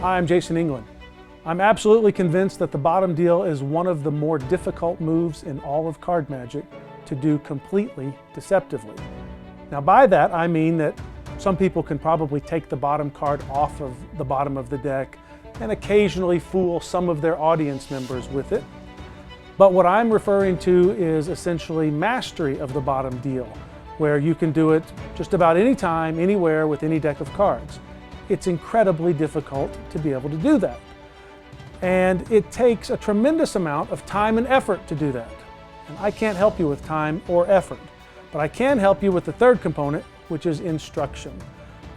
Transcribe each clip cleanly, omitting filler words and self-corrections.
Hi, I'm Jason England. I'm absolutely convinced that the bottom deal is one of the more difficult moves in all of card magic to do completely deceptively. Now by that I mean that some people can probably take the bottom card off of the bottom of the deck and occasionally fool some of their audience members with it. But what I'm referring to is essentially mastery of the bottom deal, where you can do it just about any time, anywhere with any deck of cards. It's incredibly difficult to be able to do that. And it takes a tremendous amount of time and effort to do that. And I can't help you with time or effort, but I can help you with the third component, which is instruction.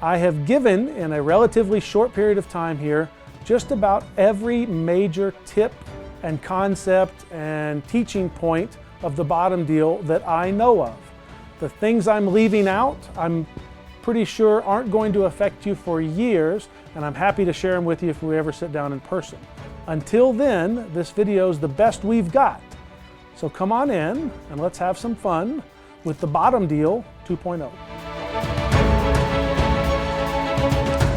I have given, in a relatively short period of time here, just about every major tip and concept and teaching point of the bottom deal that I know of. The things I'm leaving out, I'm pretty sure aren't going to affect you for years, and I'm happy to share them with you if we ever sit down in person. Until then, this video is the best we've got. So come on in and let's have some fun with the bottom deal 2.0.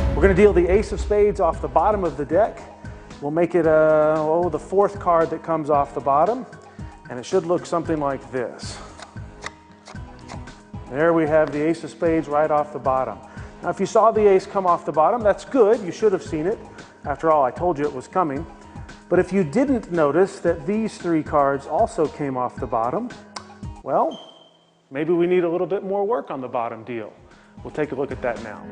We're going to deal the ace of spades off the bottom of the deck. We'll make it the fourth card that comes off the bottom, and it should look something like this. There we have the ace of spades right off the bottom. Now if you saw the ace come off the bottom, that's good. You should have seen it. After all, I told you it was coming. But if you didn't notice that these three cards also came off the bottom, well, maybe we need a little bit more work on the bottom deal. We'll take a look at that now.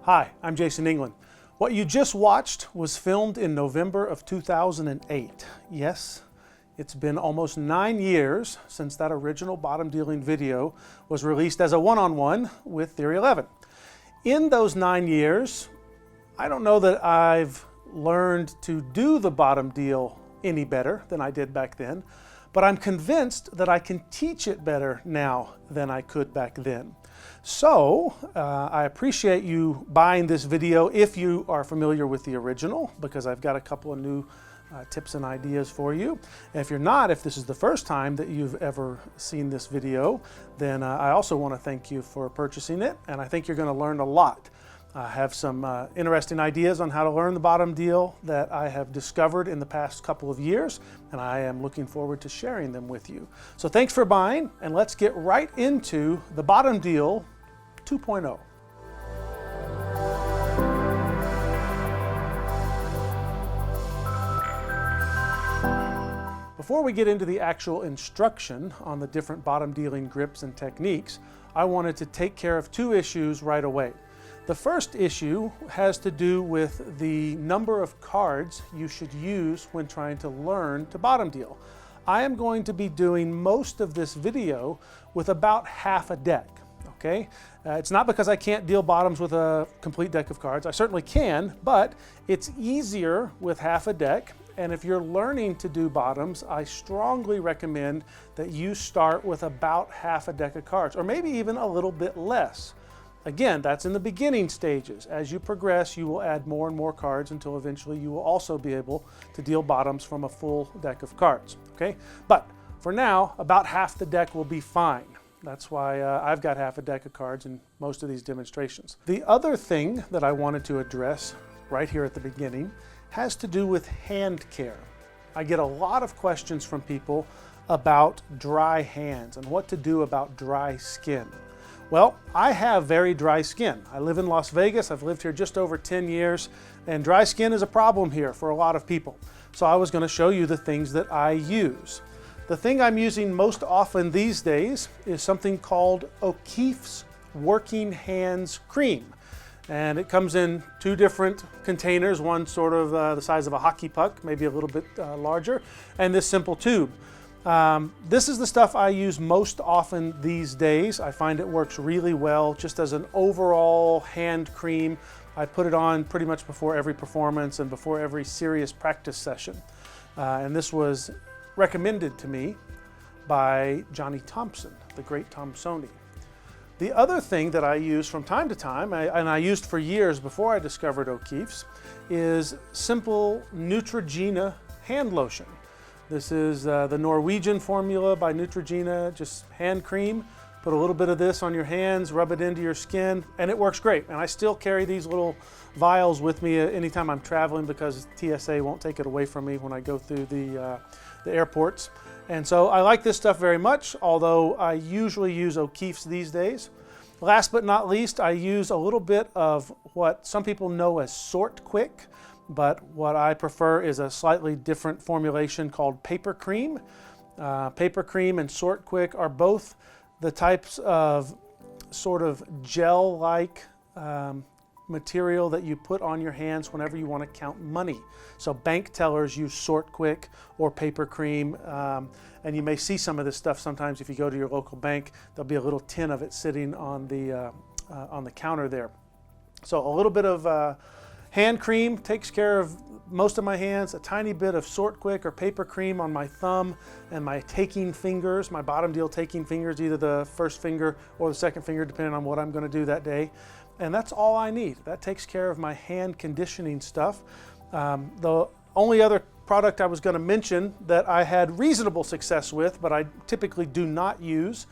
Hi, I'm Jason England. What you just watched was filmed in November of 2008. Yes, it's been almost 9 years since that original bottom dealing video was released as a one-on-one with Theory 11. In those 9 years, I don't know that I've learned to do the bottom deal any better than I did back then, but I'm convinced that I can teach it better now than I could back then. So I appreciate you buying this video if you are familiar with the original, because I've got a couple of new tips and ideas for you. And if you're not, if this is the first time that you've ever seen this video, then I also want to thank you for purchasing it, and I think you're going to learn a lot. I have some interesting ideas on how to learn the bottom deal that I have discovered in the past couple of years, and I am looking forward to sharing them with you. So thanks for buying, and let's get right into the bottom deal 2.0. Before we get into the actual instruction on the different bottom dealing grips and techniques, I wanted to take care of two issues right away. The first issue has to do with the number of cards you should use when trying to learn to bottom deal. I am going to be doing most of this video with about half a deck. Okay? It's not because I can't deal bottoms with a complete deck of cards. I certainly can, but it's easier with half a deck. And if you're learning to do bottoms, I strongly recommend that you start with about half a deck of cards, or maybe even a little bit less. Again, that's in the beginning stages. As you progress, you will add more and more cards until eventually you will also be able to deal bottoms from a full deck of cards. Okay? But for now, about half the deck will be fine. That's why I've got half a deck of cards in most of these demonstrations. The other thing that I wanted to address right here at the beginning has to do with hand care. I get a lot of questions from people about dry hands and what to do about dry skin. Well, I have very dry skin. I live in Las Vegas. I've lived here just over 10 years, and dry skin is a problem here for a lot of people. So I was going to show you the things that I use. The thing I'm using most often these days is something called O'Keeffe's Working Hands Cream. And it comes in two different containers, one sort of the size of a hockey puck, maybe a little bit larger, and this simple tube. This is the stuff I use most often these days. I find it works really well just as an overall hand cream. I put it on pretty much before every performance and before every serious practice session. And this was recommended to me by Johnny Thompson, the great Thompsoni. The other thing that I use from time to time, and I used for years before I discovered O'Keeffe's, is simple Neutrogena hand lotion. This is the Norwegian formula by Neutrogena, just hand cream. put a little bit of this on your hands, rub it into your skin, and it works great. And I still carry these little vials with me anytime I'm traveling because TSA won't take it away from me when I go through the airports. And so I like this stuff very much, although I usually use O'Keeffe's these days. Last but not least, I use a little bit of what some people know as Sort Quick, but what I prefer is a slightly different formulation called Paper Cream. Paper Cream and Sort Quick are both the types of sort of gel-like material that you put on your hands whenever you want to count money. So bank tellers use Sort Quick or Paper Cream, and you may see some of this stuff sometimes if you go to your local bank. There'll be a little tin of it sitting on the counter there. So a little bit of hand cream takes care of most of my hands, a tiny bit of Sort Quick or Paper Cream on my thumb and my taking fingers, my bottom deal taking fingers, either the first finger or the second finger, depending on what I'm going to do that day. And that's all I need. That takes care of my hand conditioning stuff. The only other product I was going to mention that I had reasonable success with, but I typically do not use,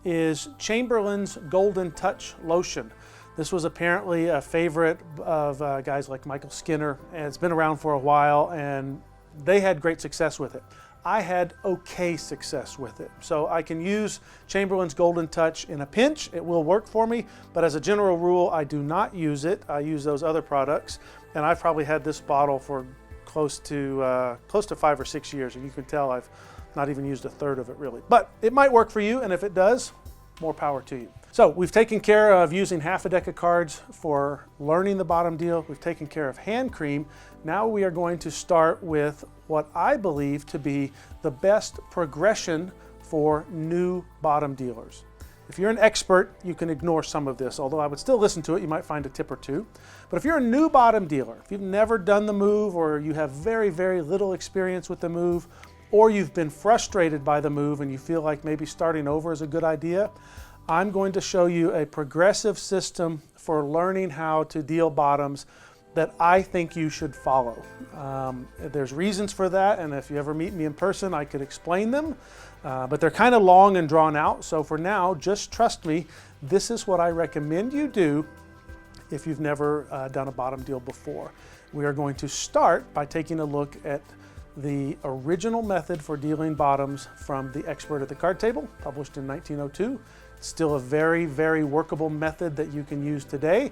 is Chamberlain's Golden Touch Lotion. This was apparently a favorite of guys like Michael Skinner, and it's been around for a while, and they had great success with it. I had okay success with it. So I can use Chamberlain's Golden Touch in a pinch. It will work for me, but as a general rule, I do not use it. I use those other products, and I've probably had this bottle for close to 5 or 6 years, and you can tell I've not even used a third of it really. But it might work for you, and if it does, more power to you. So we've taken care of using half a deck of cards for learning the bottom deal. We've taken care of hand cream. Now we are going to start with what I believe to be the best progression for new bottom dealers. If you're an expert, you can ignore some of this, although I would still listen to it. You might find a tip or two. But if you're a new bottom dealer, if you've never done the move, or you have very, very little experience with the move, or you've been frustrated by the move and you feel like maybe starting over is a good idea, I'm going to show you a progressive system for learning how to deal bottoms that I think you should follow. There's reasons for that, and if you ever meet me in person, I could explain them, but they're kind of long and drawn out. So for now, just trust me, this is what I recommend you do if you've never done a bottom deal before. We are going to start by taking a look at the original method for dealing bottoms from The Expert at the Card Table, published in 1902. It's still a very, very workable method that you can use today.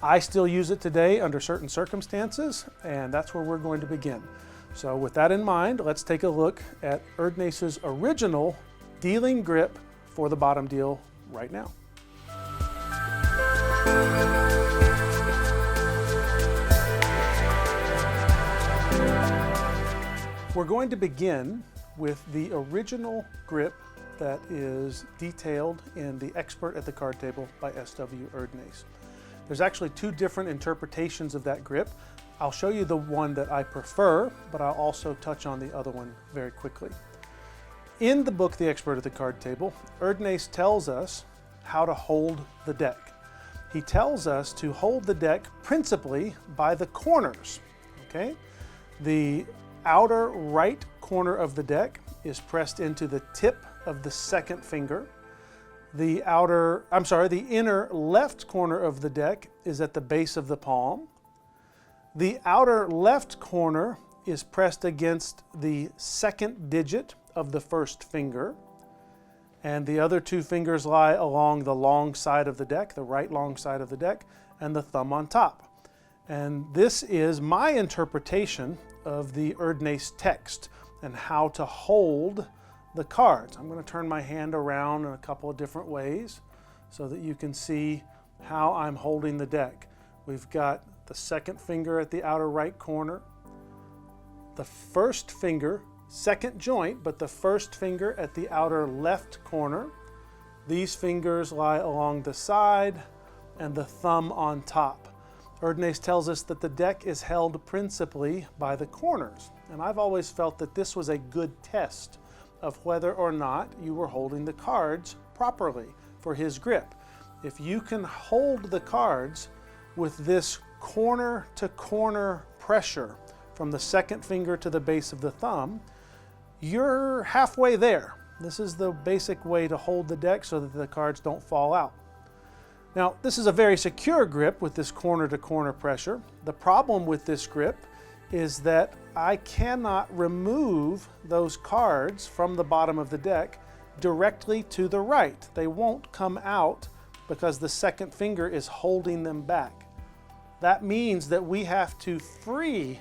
I still use it today under certain circumstances, and that's where we're going to begin. So with that in mind, let's take a look at Erdnäs's original dealing grip for the bottom deal right now. We're going to begin with the original grip that is detailed in The Expert at the Card Table by S.W. Erdnäs. There's actually two different interpretations of that grip. I'll show you the one that I prefer, but I'll also touch on the other one very quickly. In the book The Expert at the Card Table, Erdnäs tells us how to hold the deck. He tells us to hold the deck principally by the corners, okay? The outer right corner of the deck is pressed into the tip of the second finger. The inner left corner of the deck is at the base of the palm. The outer left corner is pressed against the second digit of the first finger. And the other two fingers lie along the long side of the deck, the right long side of the deck, and the thumb on top. And this is my interpretation of the Erdnäs text and how to hold the cards. I'm going to turn my hand around in a couple of different ways so that you can see how I'm holding the deck. We've got the second finger at the outer right corner, the first finger, second joint, but the first finger at the outer left corner. These fingers lie along the side and the thumb on top. Erdnäs tells us that the deck is held principally by the corners, and I've always felt that this was a good test of whether or not you were holding the cards properly for his grip. If you can hold the cards with this corner to corner pressure from the second finger to the base of the thumb, you're halfway there. This is the basic way to hold the deck so that the cards don't fall out. Now, this is a very secure grip with this corner-to-corner pressure. The problem with this grip is that I cannot remove those cards from the bottom of the deck directly to the right. They won't come out because the second finger is holding them back. That means that we have to free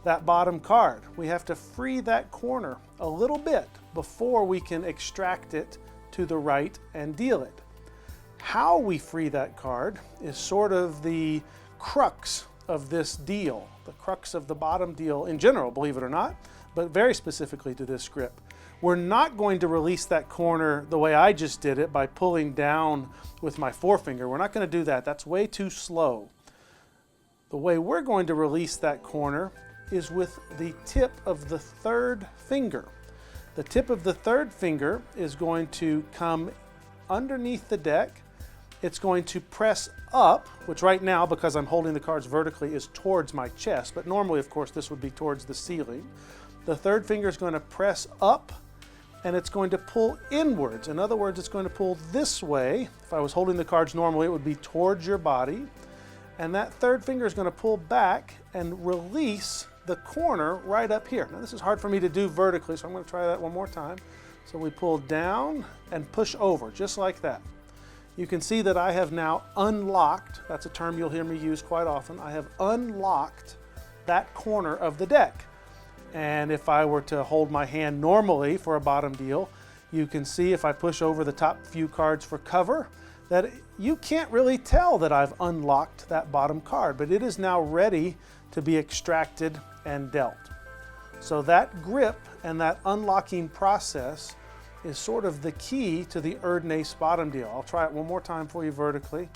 that bottom card. We have to free that corner a little bit before we can extract it to the right and deal it. How we free that card is sort of the crux of this deal, the crux of the bottom deal in general, believe it or not, but very specifically to this grip. We're not going to release that corner the way I just did it by pulling down with my forefinger. We're not going to do that. That's way too slow. The way we're going to release that corner is with the tip of the third finger. The tip of the third finger is going to come underneath the deck. It's going to press up, which right now, because I'm holding the cards vertically, is towards my chest, but normally, of course, this would be towards the ceiling. The third finger is going to press up, and it's going to pull inwards. In other words, it's going to pull this way. If I was holding the cards normally, it would be towards your body. And that third finger is going to pull back and release the corner right up here. Now, this is hard for me to do vertically, so I'm going to try that one more time. So we pull down and push over, just like that. You can see that I have now unlocked, that's a term you'll hear me use quite often, I have unlocked that corner of the deck. And if I were to hold my hand normally for a bottom deal, you can see if I push over the top few cards for cover, that you can't really tell that I've unlocked that bottom card, but it is now ready to be extracted and dealt. So that grip and that unlocking process is sort of the key to the Erdnase bottom deal. I'll try it one more time for you vertically.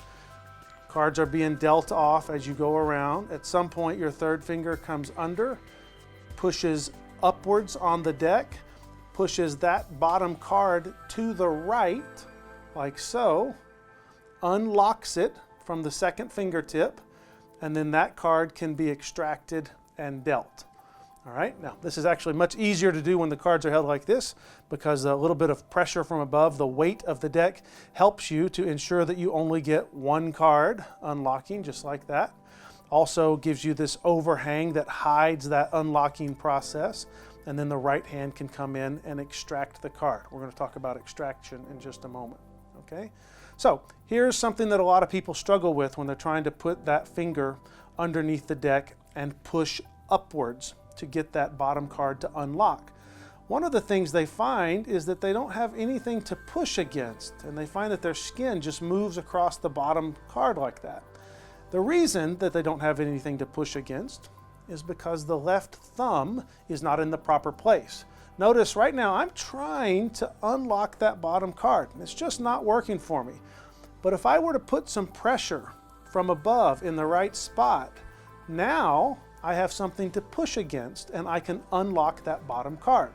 Cards are being dealt off as you go around. At some point, your third finger comes under, pushes upwards on the deck, pushes that bottom card to the right, like so, unlocks it from the second fingertip, and then that card can be extracted and dealt. All right, now this is actually much easier to do when the cards are held like this because a little bit of pressure from above, the weight of the deck, helps you to ensure that you only get one card unlocking, just like that. Also gives you this overhang that hides that unlocking process, and then the right hand can come in and extract the card. We're going to talk about extraction in just a moment, okay? So here's something that a lot of people struggle with when they're trying to put that finger underneath the deck and push upwards to get that bottom card to unlock. One of the things they find is that they don't have anything to push against, and they find that their skin just moves across the bottom card like that. The reason that they don't have anything to push against is because the left thumb is not in the proper place. Notice right now I'm trying to unlock that bottom card, and it's just not working for me. But if I were to put some pressure from above in the right spot, now I have something to push against and I can unlock that bottom card.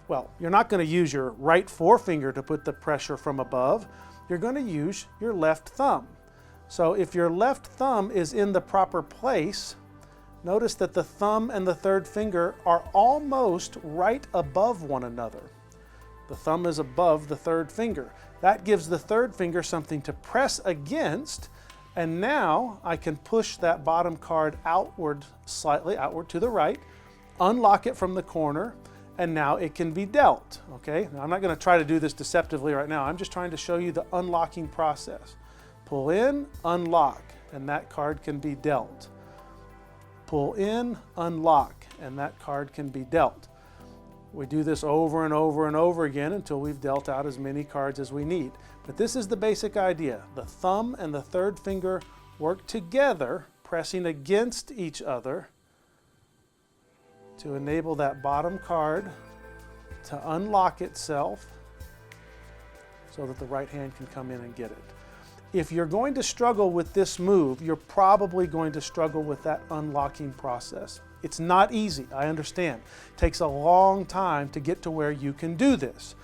Well, you're not going to use your right forefinger to put the pressure from above. You're going to use your left thumb. So if your left thumb is in the proper place, notice that the thumb and the third finger are almost right above one another. The thumb is above the third finger. That gives the third finger something to press against, and now I can push that bottom card outward, slightly outward to the right, unlock it from the corner, and now it can be dealt, okay? Now, I'm not going to try to do this deceptively right now. I'm just trying to show you the unlocking process. Pull in, unlock, and that card can be dealt. Pull in, unlock, and that card can be dealt. We do this over and over and over again until we've dealt out as many cards as we need. But this is the basic idea. The thumb and the third finger work together, pressing against each other to enable that bottom card to unlock itself so that the right hand can come in and get it. If you're going to struggle with this move, you're probably going to struggle with that unlocking process. It's not easy, I understand. It takes a long time to get to where you can do this.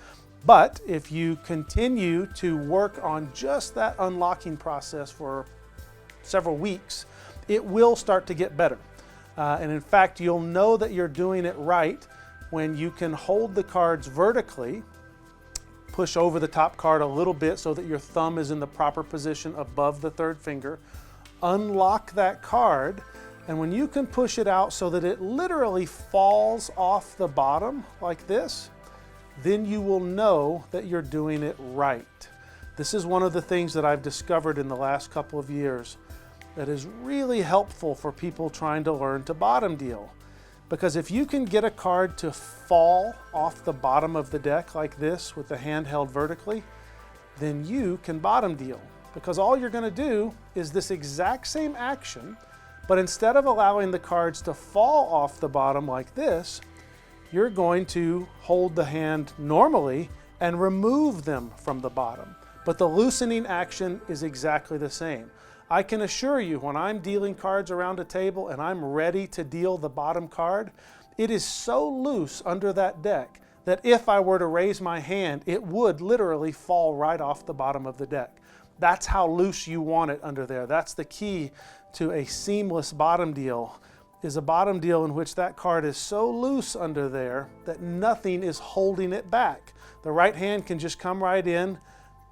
But if you continue to work on just that unlocking process for several weeks, it will start to get better. And in fact, you'll know that you're doing it right when you can hold the cards vertically push over the top card a little bit so that your thumb is in the proper position above the third finger. Unlock that card, and when you can push it out so that it literally falls off the bottom like this, then you will know that you're doing it right. This is one of the things that I've discovered in the last couple of years that is really helpful for people trying to learn to bottom deal. Because if you can get a card to fall off the bottom of the deck like this with the hand held vertically, then you can bottom deal. Because all you're going to do is this exact same action, but instead of allowing the cards to fall off the bottom like this, you're going to hold the hand normally and remove them from the bottom. But the loosening action is exactly the same. I can assure you, when I'm dealing cards around a table and I'm ready to deal the bottom card, it is so loose under that deck that if I were to raise my hand, it would literally fall right off the bottom of the deck. That's how loose you want it under there. That's the key to a seamless bottom deal, is a bottom deal in which that card is so loose under there that nothing is holding it back. The right hand can just come right in,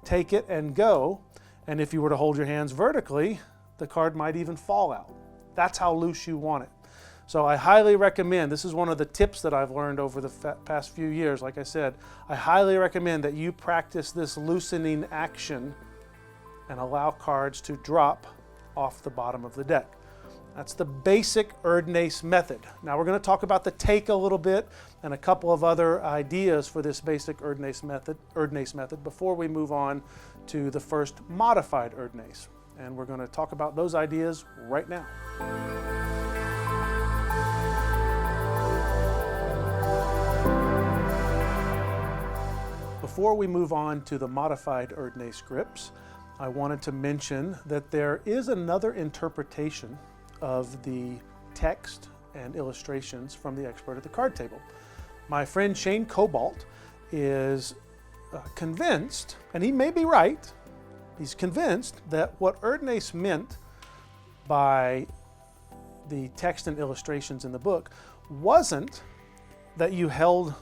take it, and go. And if you were to hold your hands vertically, the card might even fall out. That's how loose you want it. So I highly recommend, this is one of the tips that I've learned over the past few years. Like I said, I highly recommend that you practice this loosening action and allow cards to drop off the bottom of the deck. That's the basic Erdnase method. Now we're going to talk about the take a little bit and a couple of other ideas for this basic Erdnase method before we move on to the first modified Erdnase. And we're going to talk about those ideas right now. Before we move on to the modified Erdnase grips, I wanted to mention that there is another interpretation of the text and illustrations from the expert at the card table. My friend Shane Cobalt is convinced, and he may be right, he's convinced that what Erdnase meant by the text and illustrations in the book wasn't that you held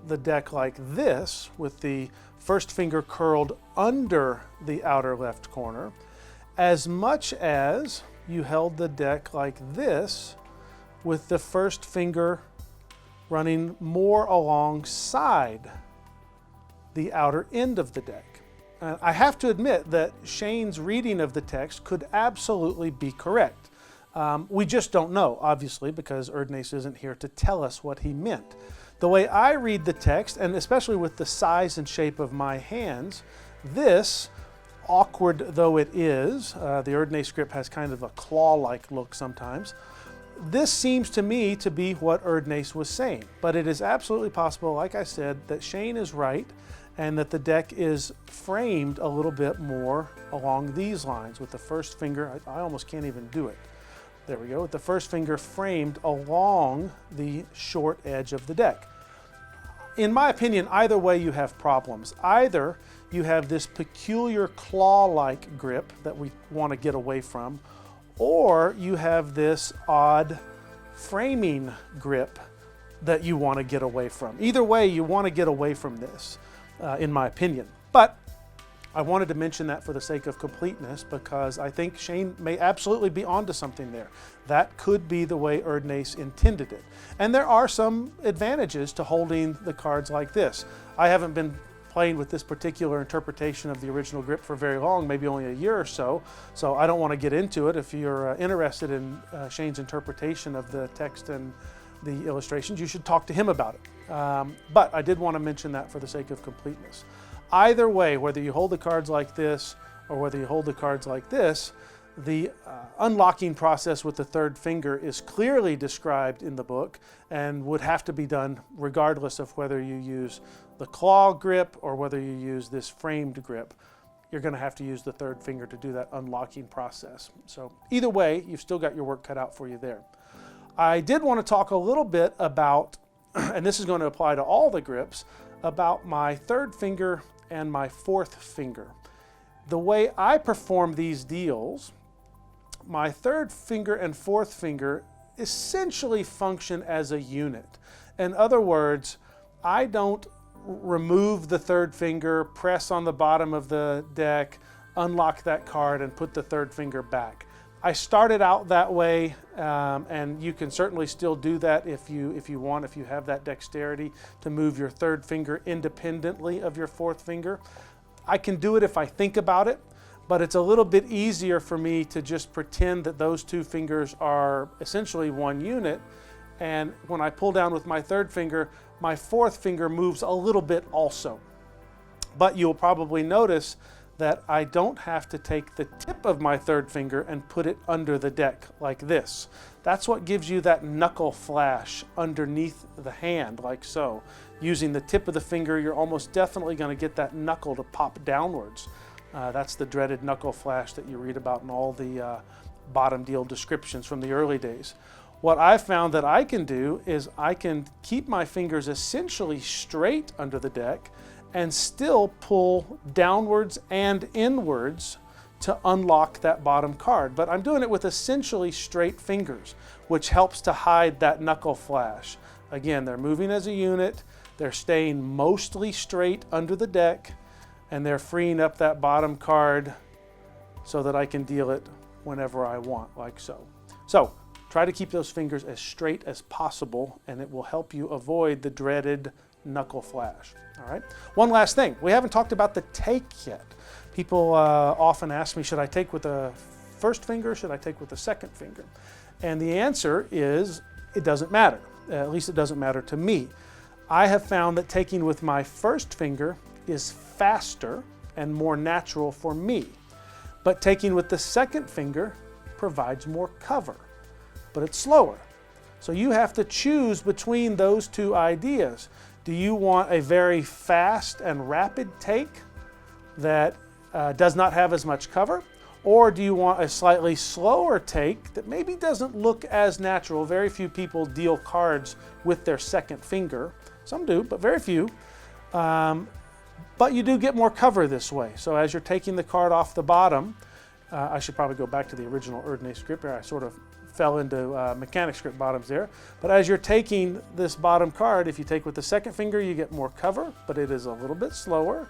the deck like this with the first finger curled under the outer left corner, as much as you held the deck like this with the first finger running more alongside the outer end of the deck. I have to admit that Shane's reading of the text could absolutely be correct. We just don't know, obviously, because Erdnase isn't here to tell us what he meant. The way I read the text, and especially with the size and shape of my hands, this, awkward though it is, the Erdnase grip has kind of a claw-like look sometimes. This seems to me to be what Erdnase was saying, but it is absolutely possible, like I said, that Shane is right and that the deck is framed a little bit more along these lines with the first finger. I almost can't even do it. There we go, with the first finger framed along the short edge of the deck. In my opinion, either way you have problems. Either you have this peculiar claw-like grip that we want to get away from, or you have this odd framing grip that you want to get away from. Either way, you want to get away from this, in my opinion. But I wanted to mention that for the sake of completeness, because I think Shane may absolutely be onto something there. That could be the way Erdnase intended it. And there are some advantages to holding the cards like this. I haven't been playing with this particular interpretation of the original grip for very long, maybe only a year or so, so I don't want to get into it. If you're interested in Shane's interpretation of the text and the illustrations, you should talk to him about it. But I did want to mention that for the sake of completeness. Either way, whether you hold the cards like this or whether you hold the cards like this, the unlocking process with the third finger is clearly described in the book and would have to be done regardless of whether you use the claw grip or whether you use this framed grip. You're going to have to use the third finger to do that unlocking process. So either way, you've still got your work cut out for you there. I did want to talk a little bit about, and this is going to apply to all the grips, about my third finger and my fourth finger. The way I perform these deals, my third finger and fourth finger essentially function as a unit. In other words, I don't remove the third finger, press on the bottom of the deck, unlock that card, and put the third finger back. I started out that way, and you can certainly still do that if you want, if you have that dexterity to move your third finger independently of your fourth finger. I can do it if I think about it, but it's a little bit easier for me to just pretend that those two fingers are essentially one unit, and when I pull down with my third finger, my fourth finger moves a little bit also. But you'll probably notice that I don't have to take the tip of my third finger and put it under the deck like this. That's what gives you that knuckle flash underneath the hand, like so. Using the tip of the finger, you're almost definitely going to get that knuckle to pop downwards. That's the dreaded knuckle flash that you read about in all the bottom deal descriptions from the early days. What I've found that I can do is I can keep my fingers essentially straight under the deck and still pull downwards and inwards to unlock that bottom card. But I'm doing it with essentially straight fingers, which helps to hide that knuckle flash. Again, they're moving as a unit, they're staying mostly straight under the deck, and they're freeing up that bottom card so that I can deal it whenever I want, like so. So, try to keep those fingers as straight as possible, and it will help you avoid the dreaded knuckle flash. All right. One last thing. We haven't talked about the take yet. People often ask me, should I take with the first finger? Should I take with the second finger? And the answer is, it doesn't matter. At least it doesn't matter to me. I have found that taking with my first finger is faster and more natural for me. But taking with the second finger provides more cover, but it's slower. So you have to choose between those two ideas. Do you want a very fast and rapid take that does not have as much cover? Or do you want a slightly slower take that maybe doesn't look as natural? Very few people deal cards with their second finger. Some do, but very few. But you do get more cover this way. So as you're taking the card off the bottom, I should probably go back to the original Erdnase script here. I sort of fell into mechanic script bottoms there. But as you're taking this bottom card, if you take with the second finger, you get more cover, but it is a little bit slower.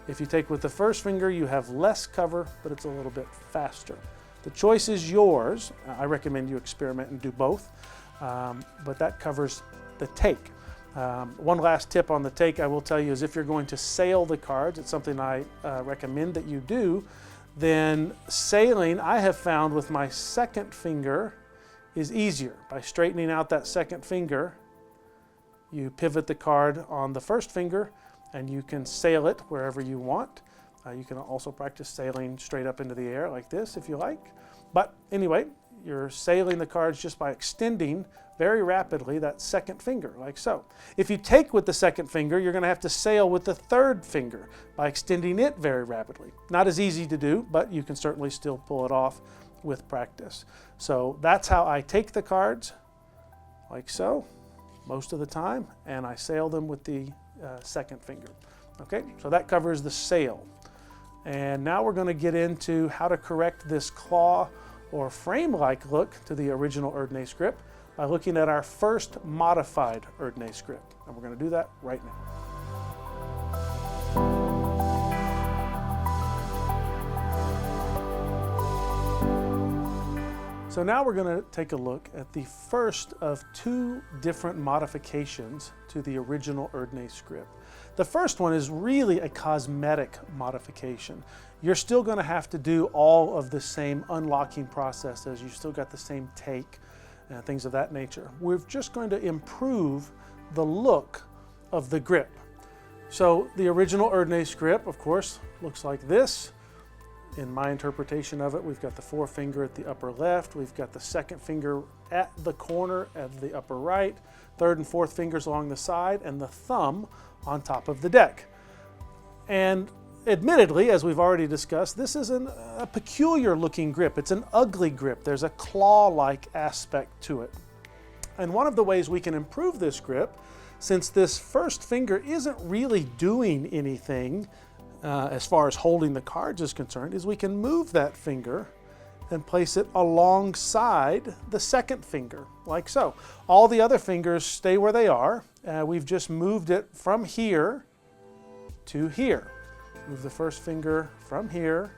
If you take with the first finger, you have less cover, but it's a little bit faster. The choice is yours. I recommend you experiment and do both, but that covers the take. One last tip on the take I will tell you is if you're going to sail the cards, it's something I recommend that you do, then sailing, I have found with my second finger, is easier. By straightening out that second finger, you pivot the card on the first finger and you can sail it wherever you want. You can also practice sailing straight up into the air like this if you like. But anyway, you're sailing the cards just by extending very rapidly that second finger, like so. If you take with the second finger, you're going to have to sail with the third finger by extending it very rapidly. Not as easy to do, but you can certainly still pull it off with practice. So that's how I take the cards, like so, most of the time, and I sail them with the second finger. Okay, so that covers the sail. And now we're going to get into how to correct this claw or frame-like look to the original Erdnase script by looking at our first modified Erdnase script. And we're going to do that right now. So now we're going to take a look at the first of two different modifications to the original Erdnase script. The first one is really a cosmetic modification. You're still going to have to do all of the same unlocking processes. You've still got the same take and things of that nature. We're just going to improve the look of the grip. So the original Erdnase grip, of course, looks like this. In my interpretation of it, we've got the forefinger at the upper left, we've got the second finger at the corner at the upper right, third and fourth fingers along the side, and the thumb on top of the deck. And admittedly, as we've already discussed, this is a peculiar looking grip. It's an ugly grip. There's a claw-like aspect to it. And one of the ways we can improve this grip, since this first finger isn't really doing anything as far as holding the cards is concerned, is we can move that finger and place it alongside the second finger, like so. All the other fingers stay where they are. We've just moved it from here to here. Move the first finger from here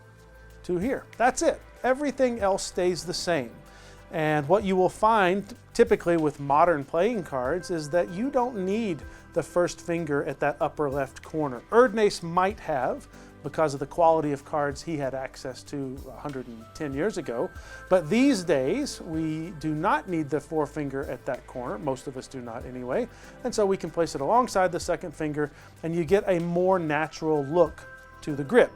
to here. That's it. Everything else stays the same. And what you will find typically with modern playing cards is that you don't need the first finger at that upper left corner. Erdnase might have, because of the quality of cards he had access to 110 years ago. But these days, we do not need the forefinger at that corner. Most of us do not anyway. And so we can place it alongside the second finger, and you get a more natural look to the grip.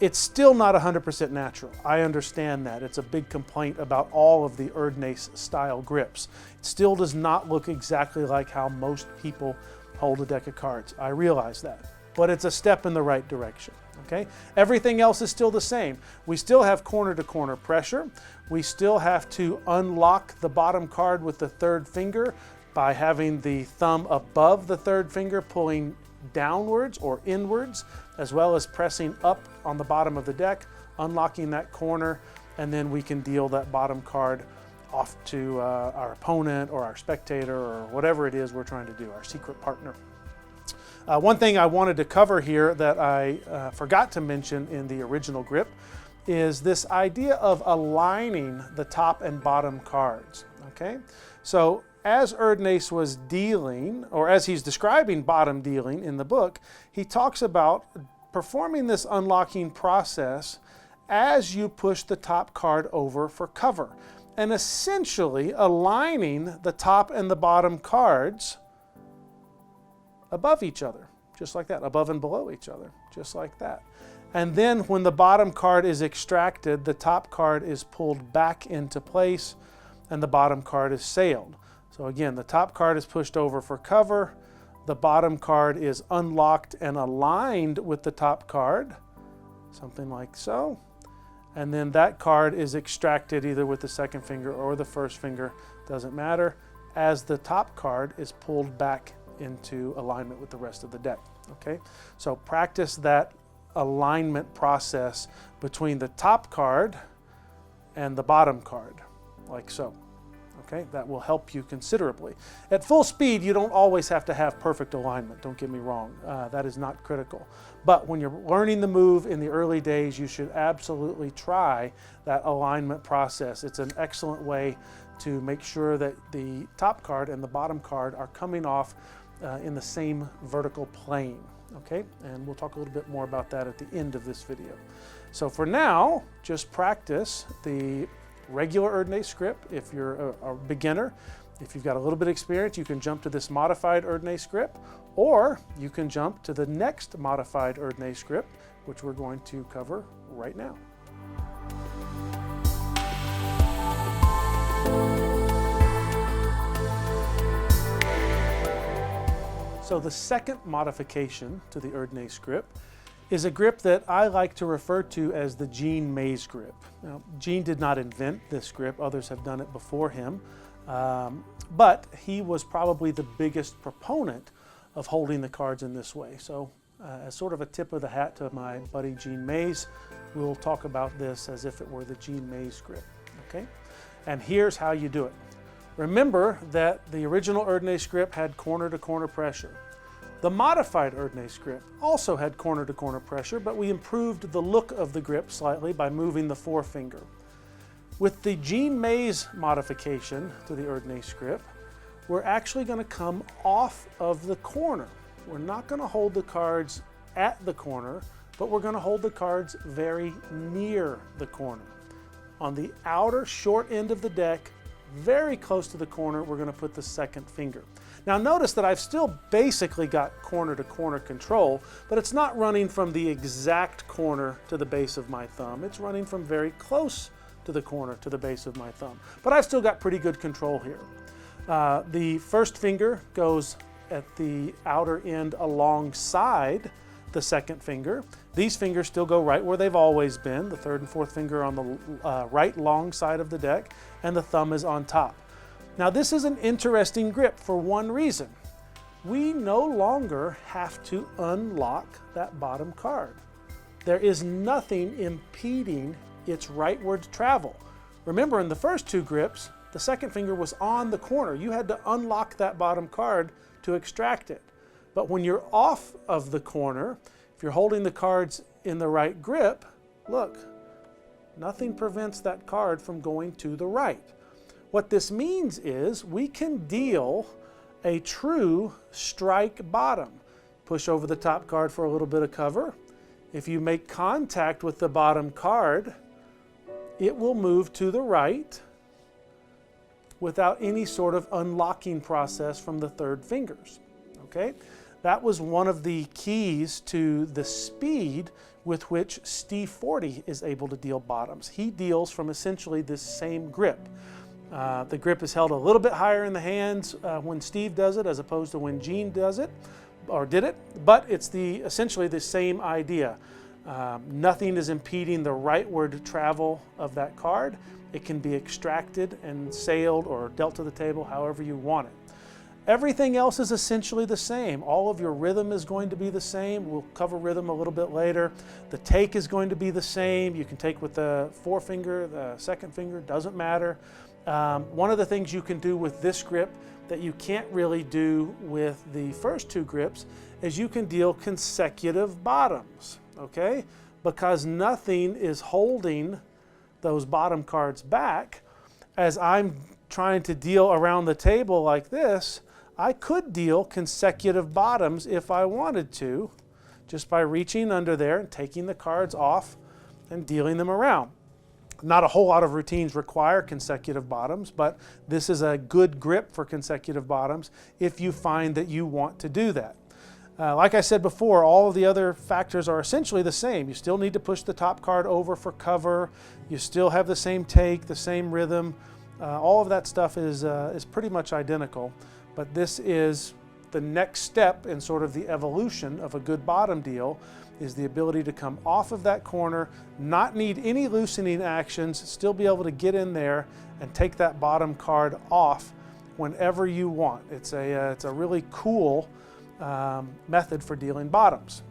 It's still not 100% natural. I understand that. It's a big complaint about all of the Erdnase style grips. It still does not look exactly like how most people hold a deck of cards. I realize that. But it's a step in the right direction. Okay? Everything else is still the same. We still have corner-to-corner pressure. We still have to unlock the bottom card with the third finger by having the thumb above the third finger, pulling downwards or inwards, as well as pressing up on the bottom of the deck, unlocking that corner, and then we can deal that bottom card off to our opponent or our spectator or whatever it is we're trying to do, our secret partner. One thing I wanted to cover here that I forgot to mention in the original grip is this idea of aligning the top and bottom cards. Okay, so as Erdnase was dealing, or as he's describing bottom dealing in the book, he talks about performing this unlocking process as you push the top card over for cover, and essentially aligning the top and the bottom cards above each other, just like that, above and below each other, just like that. And then when the bottom card is extracted, the top card is pulled back into place and the bottom card is sailed. So again, the top card is pushed over for cover, the bottom card is unlocked and aligned with the top card, something like so. And then that card is extracted either with the second finger or the first finger, doesn't matter, as the top card is pulled back into alignment with the rest of the deck. Okay, so practice that alignment process between the top card and the bottom card, like so. Okay, that will help you considerably. At full speed, you don't always have to have perfect alignment, don't get me wrong. That is not critical. But when you're learning the move in the early days, you should absolutely try that alignment process. It's an excellent way to make sure that the top card and the bottom card are coming off in the same vertical plane. Okay, and we'll talk a little bit more about that at the end of this video. So for now, just practice the regular Erdnase script if you're a beginner. If you've got a little bit of experience, you can jump to this modified Erdnase script, or you can jump to the next modified Erdnase script, which we're going to cover right now. So the second modification to the Erdnase grip is a grip that I like to refer to as the Gene Mays grip. Now, Gene did not invent this grip, others have done it before him, but he was probably the biggest proponent of holding the cards in this way. So as sort of a tip of the hat to my buddy Gene Mays, we'll talk about this as if it were the Gene Mays grip. Okay? And here's how you do it. Remember that the original Erdnase grip had corner-to-corner pressure. The modified Erdnase grip also had corner-to-corner pressure, but we improved the look of the grip slightly by moving the forefinger. With the Gene Mays modification to the Erdnase grip, we're actually going to come off of the corner. We're not going to hold the cards at the corner, but we're going to hold the cards very near the corner. On the outer short end of the deck, very close to the corner, we're going to put the second finger. Now notice that I've still basically got corner-to-corner control, but it's not running from the exact corner to the base of my thumb. It's running from very close to the corner to the base of my thumb. But I've still got pretty good control here. The first finger goes at the outer end alongside the second finger. These fingers still go right where they've always been, the third and fourth finger on the right long side of the deck, and the thumb is on top. Now this is an interesting grip for one reason. We no longer have to unlock that bottom card. There is nothing impeding its rightward travel. Remember, in the first two grips, the second finger was on the corner. You had to unlock that bottom card to extract it. But when you're off of the corner, if you're holding the cards in the right grip, look, nothing prevents that card from going to the right. What this means is we can deal a true strike bottom. Push over the top card for a little bit of cover. If you make contact with the bottom card, it will move to the right without any sort of unlocking process from the third fingers. Okay? That was one of the keys to the speed with which Steve 40 is able to deal bottoms. He deals from essentially this same grip. The grip is held a little bit higher in the hands when Steve does it as opposed to when Gene does it, or did it, but it's essentially the same idea. Nothing is impeding the rightward travel of that card. It can be extracted and sailed or dealt to the table however you want it. Everything else is essentially the same. All of your rhythm is going to be the same. We'll cover rhythm a little bit later. The take is going to be the same. You can take with the forefinger, the second finger, doesn't matter. One of the things you can do with this grip that you can't really do with the first two grips is you can deal consecutive bottoms, okay? Because nothing is holding those bottom cards back. As I'm trying to deal around the table like this, I could deal consecutive bottoms if I wanted to, just by reaching under there and taking the cards off and dealing them around. Not a whole lot of routines require consecutive bottoms, but this is a good grip for consecutive bottoms if you find that you want to do that. Like I said before, all of the other factors are essentially the same. You still need to push the top card over for cover. You still have the same take, the same rhythm. All of that stuff is pretty much identical, but this is the next step in sort of the evolution of a good bottom deal, is the ability to come off of that corner, not need any loosening actions, still be able to get in there and take that bottom card off whenever you want. It's a really cool method for dealing bottoms.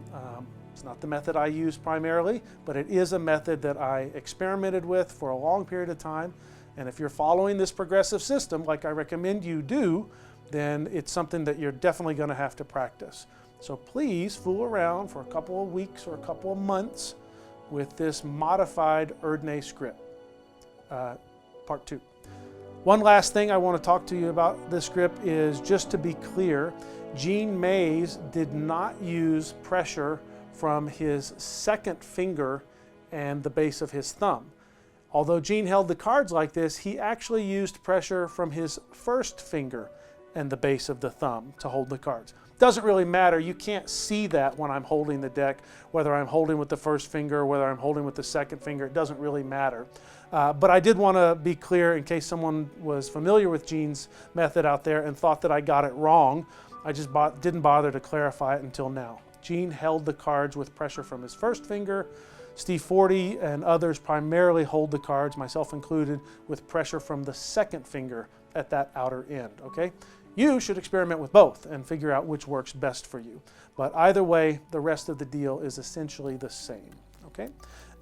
It's not the method I use primarily, but it is a method that I experimented with for a long period of time. And if you're following this progressive system, like I recommend you do, then it's something that you're definitely going to have to practice. So please fool around for a couple of weeks or a couple of months with this modified Erdnase grip. Part 2. One last thing I want to talk to you about this grip is, just to be clear, Gene Mays did not use pressure from his second finger and the base of his thumb. Although Gene held the cards like this, he actually used pressure from his first finger and the base of the thumb to hold the cards. Doesn't really matter. You can't see that when I'm holding the deck, whether I'm holding with the first finger or whether I'm holding with the second finger. It doesn't really matter. But I did want to be clear in case someone was familiar with Gene's method out there and thought that I got it wrong. I just didn't bother to clarify it until now. Gene held the cards with pressure from his first finger. Steve 40 and others primarily hold the cards, myself included, with pressure from the second finger at that outer end, okay? You should experiment with both and figure out which works best for you. But either way, the rest of the deal is essentially the same, okay?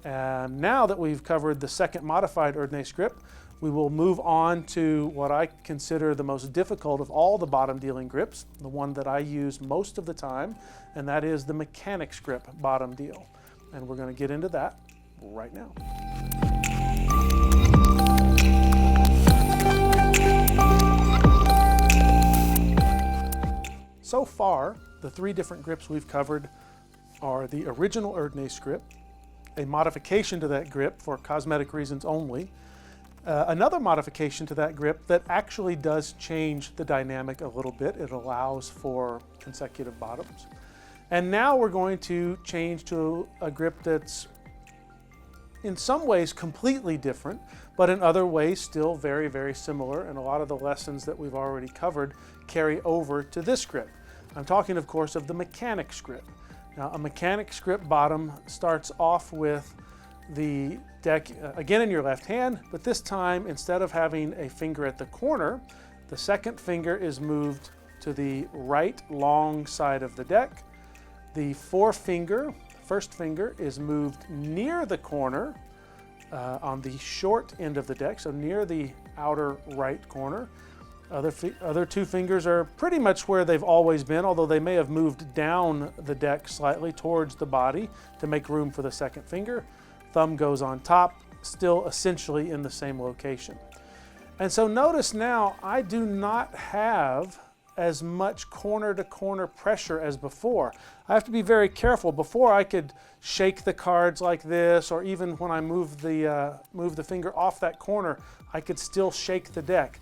And now that we've covered the second modified Erdnase grip, we will move on to what I consider the most difficult of all the bottom dealing grips, the one that I use most of the time, and that is the mechanics grip bottom deal. And we're going to get into that right now. So far, the 3 different grips we've covered are the original Erdnase grip, a modification to that grip for cosmetic reasons only, another modification to that grip that actually does change the dynamic a little bit. It allows for consecutive bottoms. And now we're going to change to a grip that's in some ways completely different, but in other ways still very, very similar. And a lot of the lessons that we've already covered carry over to this grip. I'm talking, of course, of the mechanics grip. Now, a mechanics grip bottom starts off with the deck again in your left hand, but this time, instead of having a finger at the corner, the second finger is moved to the right long side of the deck. The first finger, is moved near the corner on the short end of the deck, so near the outer right corner. Other two fingers are pretty much where they've always been, although they may have moved down the deck slightly towards the body to make room for the second finger. Thumb goes on top, still essentially in the same location. And so notice now I do not have as much corner-to-corner pressure as before. I have to be very careful. Before I could shake the cards like this, or even when I move the finger off that corner, I could still shake the deck.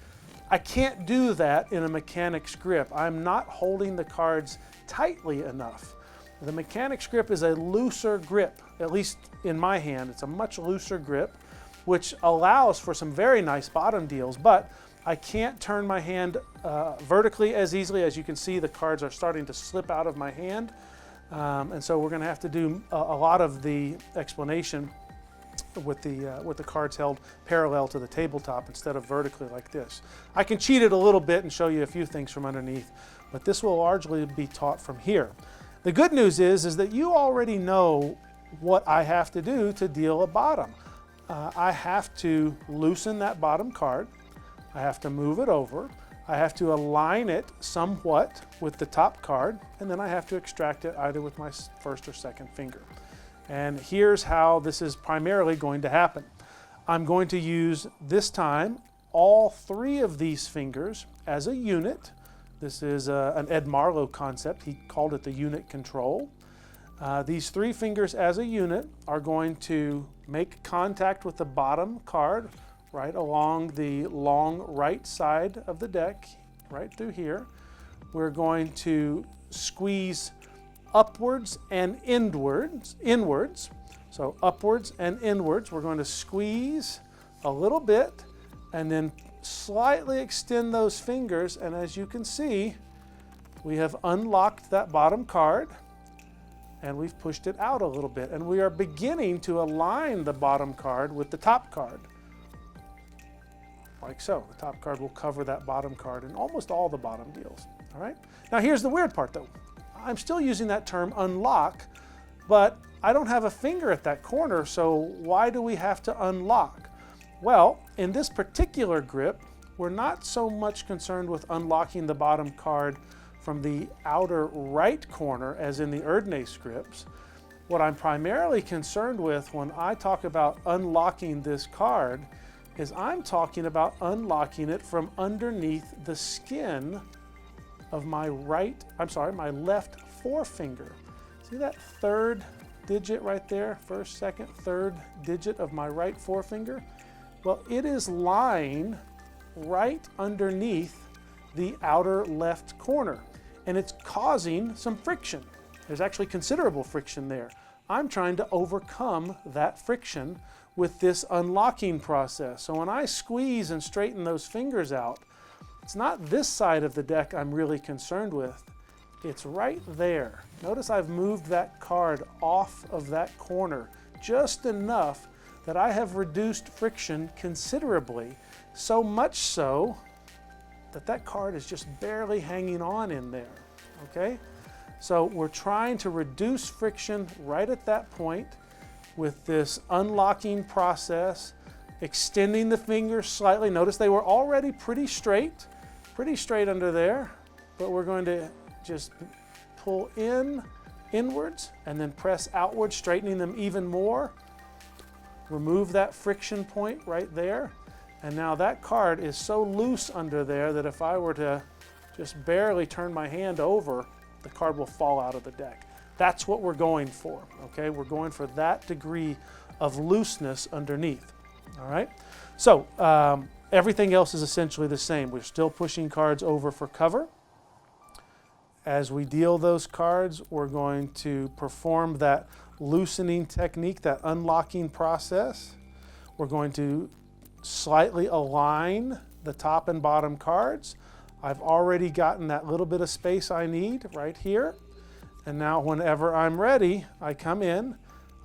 I can't do that in a mechanic's grip. I'm not holding the cards tightly enough. The mechanic's grip is a looser grip, at least in my hand. It's a much looser grip, which allows for some very nice bottom deals, but I can't turn my hand vertically as easily. As you can see, the cards are starting to slip out of my hand. And so we're going to have to do a lot of the explanation with the cards held parallel to the tabletop instead of vertically like this. I can cheat it a little bit and show you a few things from underneath, but this will largely be taught from here. The good news is that you already know what I have to do to deal a bottom. I have to loosen that bottom card. I have to move it over. I have to align it somewhat with the top card, and then I have to extract it either with my first or second finger. And here's how this is primarily going to happen. I'm going to use, this time, all three of these fingers as a unit. This is an Ed Marlowe concept. He called it the unit control. These three fingers as a unit are going to make contact with the bottom card right along the long right side of the deck, right through here. We're going to squeeze upwards and inwards. So upwards and inwards, we're going to squeeze a little bit and then slightly extend those fingers, and as you can see, we have unlocked that bottom card and we've pushed it out a little bit, and we are beginning to align the bottom card with the top card. Like so. The top card will cover that bottom card in almost all the bottom deals. All right? Now here's the weird part though. I'm still using that term unlock, but I don't have a finger at that corner, so why do we have to unlock? Well, in this particular grip, we're not so much concerned with unlocking the bottom card from the outer right corner as in the Erdnase grips. What I'm primarily concerned with when I talk about unlocking this card is I'm talking about unlocking it from underneath the skin of my my left forefinger. See that third digit right there? First, second, third digit of my right forefinger? Well, it is lying right underneath the outer left corner, and it's causing some friction. There's actually considerable friction there. I'm trying to overcome that friction with this unlocking process. So when I squeeze and straighten those fingers out, it's not this side of the deck I'm really concerned with. It's right there. Notice I've moved that card off of that corner just enough that I have reduced friction considerably, so much so that that card is just barely hanging on in there, okay? So we're trying to reduce friction right at that point with this unlocking process, extending the fingers slightly. Notice they were already pretty straight under there, but we're going to just pull inwards and then press outward, straightening them even more. Remove that friction point right there. And now that card is so loose under there that if I were to just barely turn my hand over, the card will fall out of the deck. That's what we're going for, okay? We're going for that degree of looseness underneath, all right? So everything else is essentially the same. We're still pushing cards over for cover. As we deal those cards, we're going to perform that loosening technique, that unlocking process. We're going to slightly align the top and bottom cards. I've already gotten that little bit of space I need right here. And now whenever I'm ready, I come in,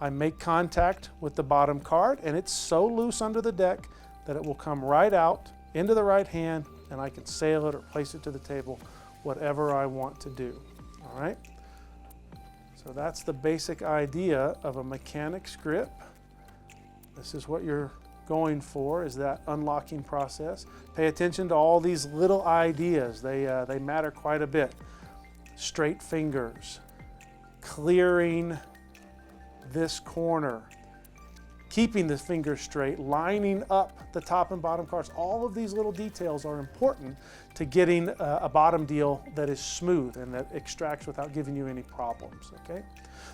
I make contact with the bottom card, and it's so loose under the deck that it will come right out into the right hand, and I can sail it or place it to the table, whatever I want to do, all right? So that's the basic idea of a mechanic's grip. This is what you're going for is that unlocking process. Pay attention to all these little ideas. They matter quite a bit. Straight fingers, clearing this corner, keeping the fingers straight, lining up the top and bottom cards. All of these little details are important to getting a bottom deal that is smooth and that extracts without giving you any problems, okay?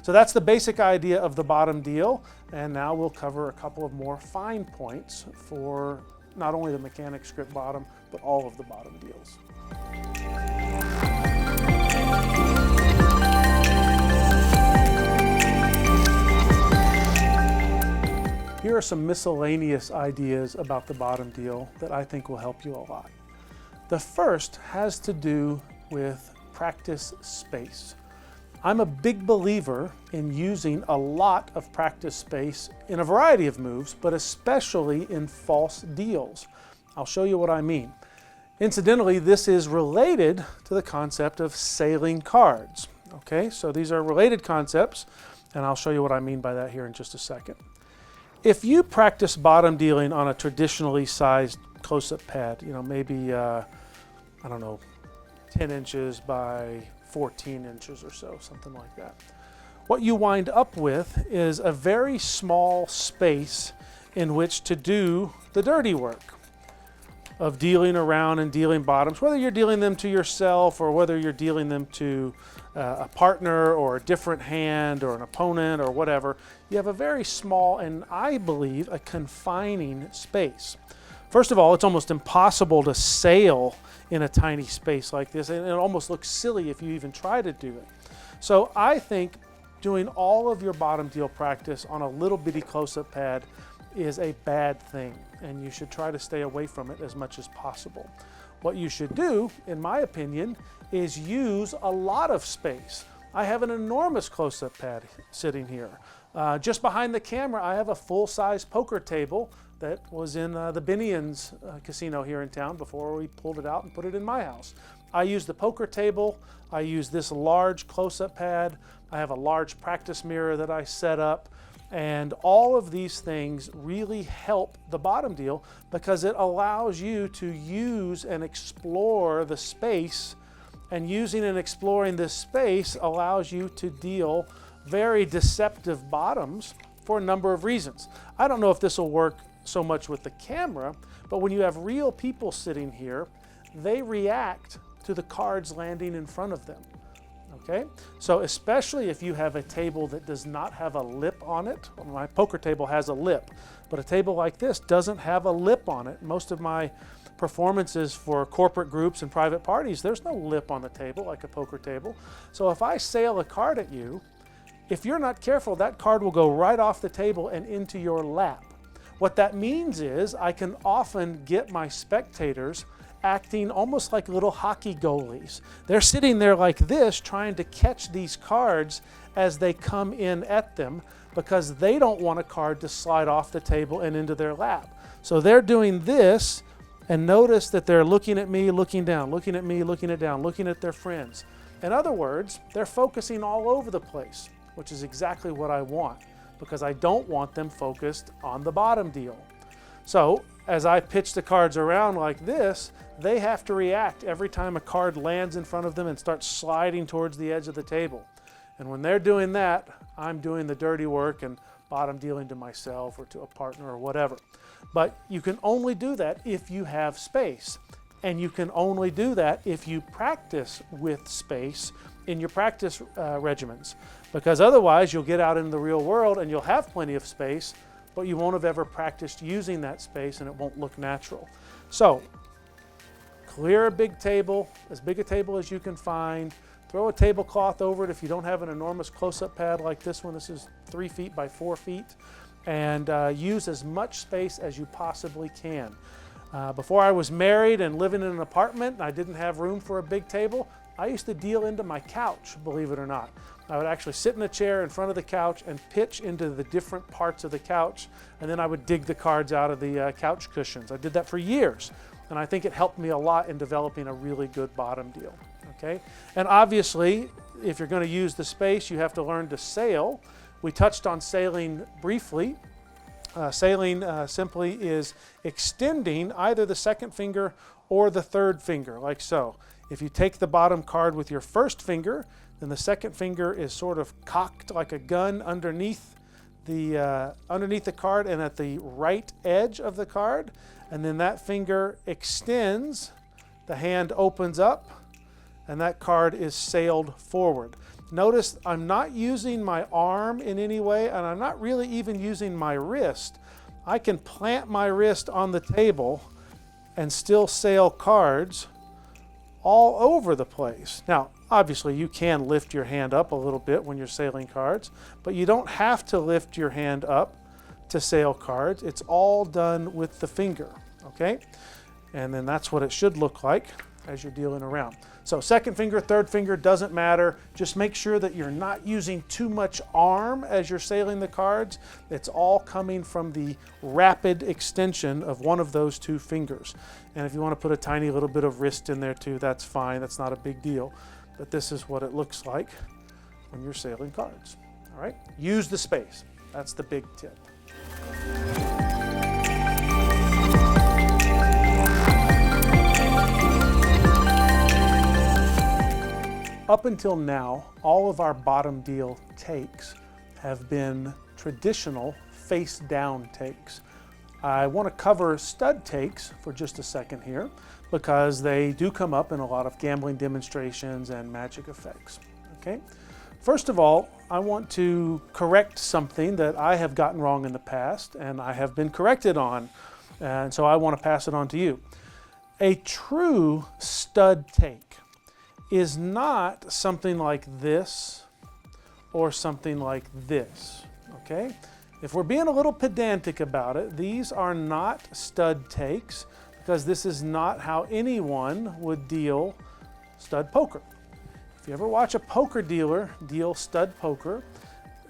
So that's the basic idea of the bottom deal, and now we'll cover a couple of more fine points for not only the mechanics script bottom, but all of the bottom deals. Here are some miscellaneous ideas about the bottom deal that I think will help you a lot. The first has to do with practice space. I'm a big believer in using a lot of practice space in a variety of moves, but especially in false deals. I'll show you what I mean. Incidentally, this is related to the concept of sailing cards. Okay, so these are related concepts, and I'll show you what I mean by that here in just a second. If you practice bottom dealing on a traditionally sized close-up pad, you know, maybe, I don't know, 10 inches by 14 inches or so, something like that. What you wind up with is a very small space in which to do the dirty work of dealing around and dealing bottoms, whether you're dealing them to yourself or whether you're dealing them to a partner or a different hand or an opponent or whatever. You have a very small and, I believe, a confining space. First of all, it's almost impossible to sail in a tiny space like this, and it almost looks silly if you even try to do it. So I think doing all of your bottom deal practice on a little bitty close-up pad is a bad thing, and you should try to stay away from it as much as possible. What you should do, in my opinion, is use a lot of space. I have an enormous close-up pad sitting here. Just behind the camera, I have a full-size poker table that was in the Binions casino here in town before we pulled it out and put it in my house. I use the poker table, I use this large close-up pad, I have a large practice mirror that I set up, and all of these things really help the bottom deal because it allows you to use and explore the space, and using and exploring this space allows you to deal very deceptive bottoms for a number of reasons. I don't know if this will work so much with the camera, but when you have real people sitting here, they react to the cards landing in front of them. Okay, so especially if you have a table that does not have a lip on it. Well, my poker table has a lip, but a table like this doesn't have a lip on it. Most of my performances for corporate groups and private parties, there's no lip on the table like a poker table. So if I sail a card at you, if you're not careful, that card will go right off the table and into your lap. What that means is I can often get my spectators acting almost like little hockey goalies. They're sitting there like this trying to catch these cards as they come in at them because they don't want a card to slide off the table and into their lap. So they're doing this, and notice that they're looking at me, looking down, looking at me, looking at down, looking at their friends. In other words, they're focusing all over the place, which is exactly what I want because I don't want them focused on the bottom deal. So as I pitch the cards around like this, they have to react every time a card lands in front of them and starts sliding towards the edge of the table. And when they're doing that, I'm doing the dirty work and bottom dealing to myself or to a partner or whatever. But you can only do that if you have space. And you can only do that if you practice with space in your practice regimens. Because otherwise you'll get out in the real world and you'll have plenty of space, but you won't have ever practiced using that space and it won't look natural. So clear a big table, as big a table as you can find. Throw a tablecloth over it if you don't have an enormous close-up pad like this one. This is 3 feet by 4 feet. And use as much space as you possibly can. Before I was married and living in an apartment and I didn't have room for a big table, I used to deal into my couch, believe it or not. I would actually sit in a chair in front of the couch and pitch into the different parts of the couch, and then I would dig the cards out of the couch cushions. I did that for years, and I think it helped me a lot in developing a really good bottom deal. Okay? And obviously, if you're going to use the space, you have to learn to sail. We touched on sailing briefly. Sailing simply is extending either the second finger or the third finger, like so. If you take the bottom card with your first finger, then the second finger is sort of cocked like a gun underneath the card and at the right edge of the card. And then that finger extends, the hand opens up, and that card is sailed forward. Notice I'm not using my arm in any way, and I'm not really even using my wrist. I can plant my wrist on the table and still sail cards all over the place. Now, obviously, you can lift your hand up a little bit when you're sailing cards, but you don't have to lift your hand up to sail cards. It's all done with the finger, okay? And then that's what it should look like as you're dealing around. So second finger, third finger, doesn't matter. Just make sure that you're not using too much arm as you're sailing the cards. It's all coming from the rapid extension of one of those two fingers. And if you want to put a tiny little bit of wrist in there too, that's fine. That's not a big deal. But this is what it looks like when you're sailing cards. All right? Use the space. That's the big tip. Up until now, all of our bottom deal takes have been traditional face-down takes. I want to cover stud takes for just a second here because they do come up in a lot of gambling demonstrations and magic effects. Okay? First of all, I want to correct something that I have gotten wrong in the past and I have been corrected on, and so I want to pass it on to you. A true stud take is not something like this or something like this, okay? If we're being a little pedantic about it, these are not stud takes because this is not how anyone would deal stud poker. If you ever watch a poker dealer deal stud poker,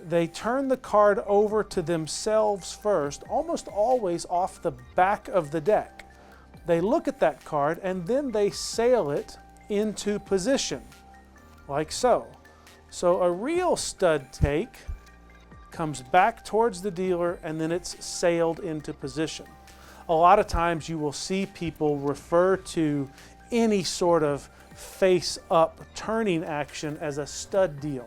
they turn the card over to themselves first, almost always off the back of the deck. They look at that card and then they sail it into position, like so. So a real stud take comes back towards the dealer and then it's sailed into position. A lot of times you will see people refer to any sort of face-up turning action as a stud deal.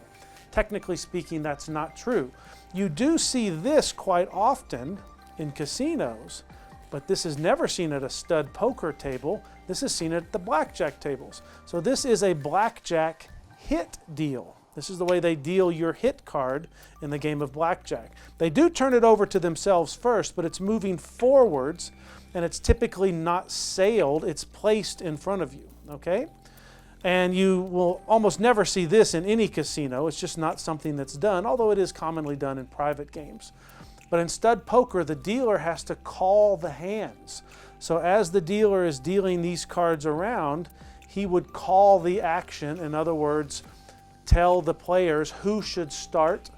Technically speaking, that's not true. You do see this quite often in casinos, but this is never seen at a stud poker table. This is seen at the blackjack tables. So this is a blackjack hit deal. This is the way they deal your hit card in the game of blackjack. They do turn it over to themselves first, but it's moving forwards and it's typically not sailed, it's placed in front of you, okay? And you will almost never see this in any casino. It's just not something that's done, although it is commonly done in private games. But in stud poker, the dealer has to call the hands. So as the dealer is dealing these cards around, he would call the action. In other words, tell the players who should start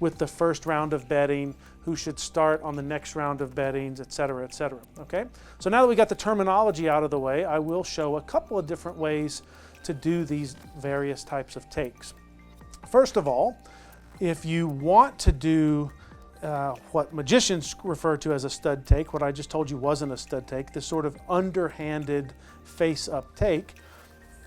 with the first round of betting, who should start on the next round of bettings, etc., etc. Okay? So now that we got the terminology out of the way, I will show a couple of different ways to do these various types of takes. First of all, if you want to do what magicians refer to as a stud take, what I just told you wasn't a stud take, this sort of underhanded face-up take,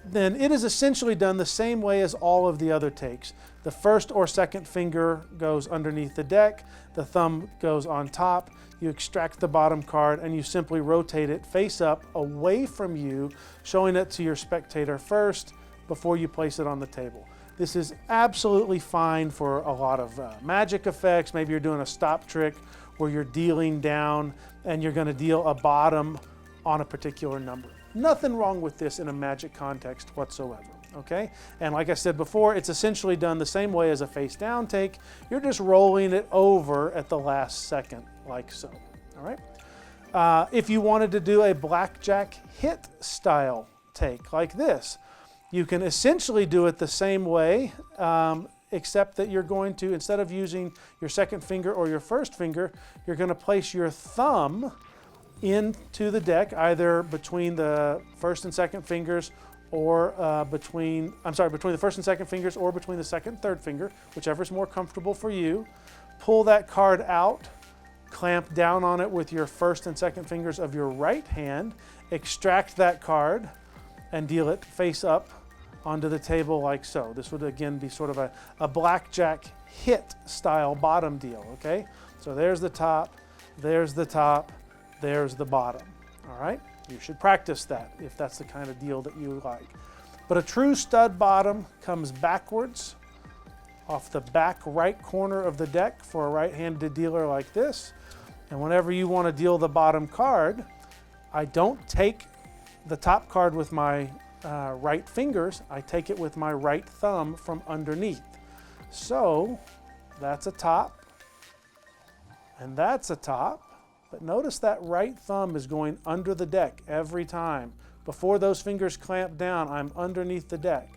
then it is essentially done the same way as all of the other takes. The first or second finger goes underneath the deck, the thumb goes on top, you extract the bottom card and you simply rotate it face up away from you, showing it to your spectator first before you place it on the table. This is absolutely fine for a lot of magic effects. Maybe you're doing a stop trick where you're dealing down and you're going to deal a bottom on a particular number. Nothing wrong with this in a magic context whatsoever, okay? And like I said before, it's essentially done the same way as a face down take. You're just rolling it over at the last second, like so, all right? If you wanted to do a blackjack hit style take like this, you can essentially do it the same way, except that you're going to, instead of using your second finger or your first finger, you're going to place your thumb into the deck, either between the first and second fingers or between the first and second fingers or between the second and third finger, whichever is more comfortable for you. Pull that card out clamp down on it with your first and second fingers of your right hand, extract that card, and deal it face up onto the table like so. This would again be sort of a blackjack hit style bottom deal, okay? So there's the top, there's the top, there's the bottom, all right? You should practice that if that's the kind of deal that you like. But a true stud bottom comes backwards off the back right corner of the deck for a right-handed dealer like this. And whenever you want to deal the bottom card, I don't take the top card with my right fingers, I take it with my right thumb from underneath. So that's a top, and that's a top. But notice that right thumb is going under the deck every time. Before those fingers clamp down, I'm underneath the deck.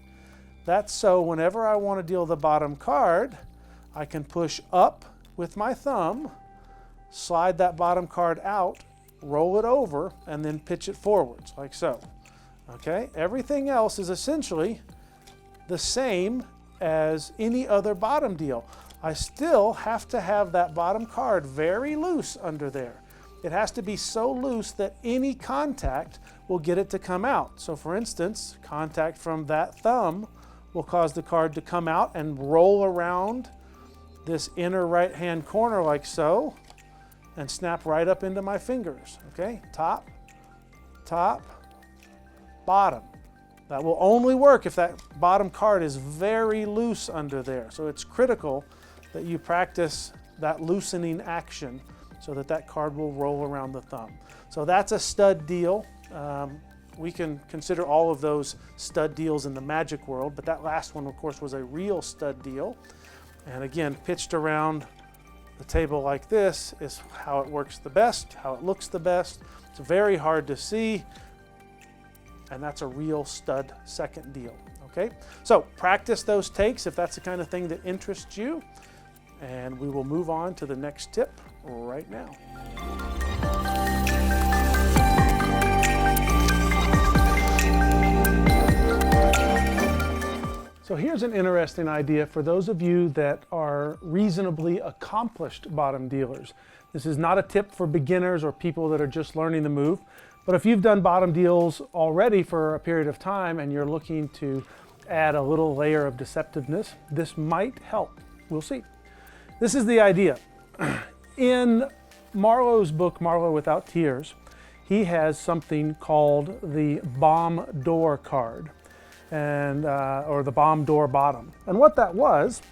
That's so whenever I want to deal the bottom card, I can push up with my thumb, slide that bottom card out, roll it over, and then pitch it forwards, like so. Okay? Everything else is essentially the same as any other bottom deal. I still have to have that bottom card very loose under there. It has to be so loose that any contact will get it to come out. So for instance, contact from that thumb will cause the card to come out and roll around this inner right hand corner like so and snap right up into my fingers. Okay, top, top, bottom. That will only work if that bottom card is very loose under there. So it's critical that you practice that loosening action so that that card will roll around the thumb. So that's a stud deal. We can consider all of those stud deals in the magic world, but that last one, of course, was a real stud deal. And again, pitched around the table like this is how it works the best, how it looks the best. It's very hard to see, and that's a real stud second deal, okay? So practice those takes if that's the kind of thing that interests you, and we will move on to the next tip right now. So here's an interesting idea for those of you that are reasonably accomplished bottom dealers. This is not a tip for beginners or people that are just learning the move, but if you've done bottom deals already for a period of time and you're looking to add a little layer of deceptiveness, this might help. We'll see. This is the idea. In Marlowe's book, Marlowe Without Tears, he has something called the bomb door card, and or the bomb door bottom. And what that was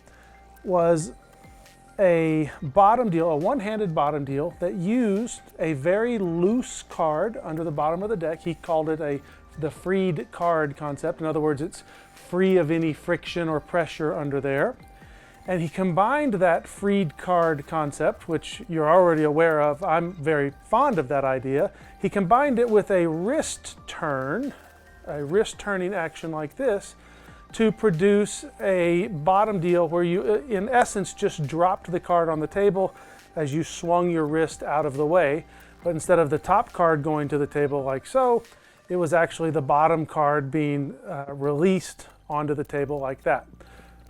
a bottom deal, a one-handed bottom deal that used a very loose card under the bottom of the deck. He called it the freed card concept. In other words, it's free of any friction or pressure under there. And he combined that freed card concept, which you're already aware of. I'm very fond of that idea. He combined it with a wrist turn, a wrist turning action like this, to produce a bottom deal where you, in essence, just dropped the card on the table as you swung your wrist out of the way. But instead of the top card going to the table like so, it was actually the bottom card being released onto the table like that.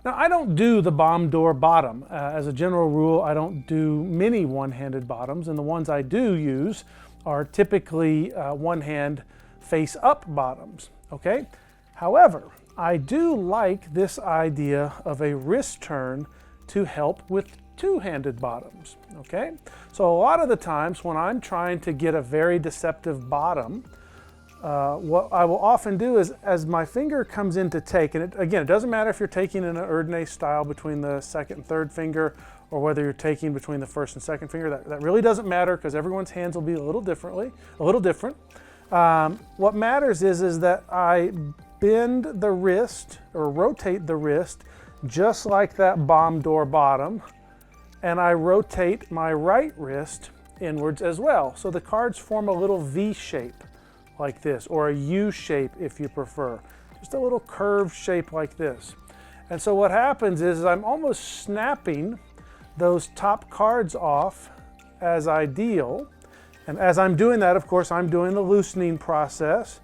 Now, I don't do the bomb door bottom. As a general rule, I don't do many one-handed bottoms, and the ones I do use are typically one-hand face-up bottoms, okay? However, I do like this idea of a wrist turn to help with two-handed bottoms, okay? So a lot of the times when I'm trying to get a very deceptive bottom, what I will often do is, as my finger comes in to take, and again, it doesn't matter if you're taking in an Erdnase style between the second and third finger, or whether you're taking between the first and second finger. That really doesn't matter because everyone's hands will be a little different. What matters is that I bend the wrist or rotate the wrist just like that bomb door bottom, and I rotate my right wrist inwards as well. So the cards form a little V shape like this, or a U shape if you prefer. Just a little curved shape like this. And so what happens is I'm almost snapping those top cards off as I deal. And as I'm doing that, of course, I'm doing the loosening process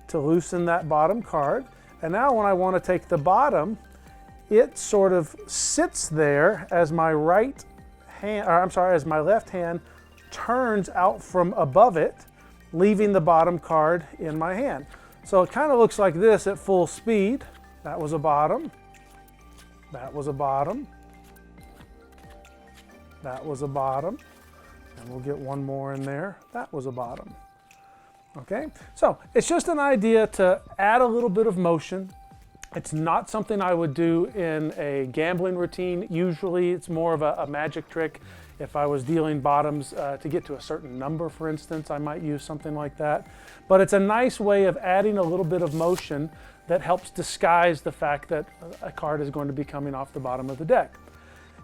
to loosen that bottom card. And now when I want to take the bottom, it sort of sits there as my right hand, or I'm sorry, as my left hand turns out from above it, leaving the bottom card in my hand. So it kind of looks like this at full speed. That was a bottom. That was a bottom. That was a bottom. And we'll get one more in there. That was a bottom. Okay, so it's just an idea to add a little bit of motion. It's not something I would do in a gambling routine. Usually it's more of a magic trick. If I was dealing bottoms to get to a certain number, for instance, I might use something like that. But it's a nice way of adding a little bit of motion that helps disguise the fact that a card is going to be coming off the bottom of the deck.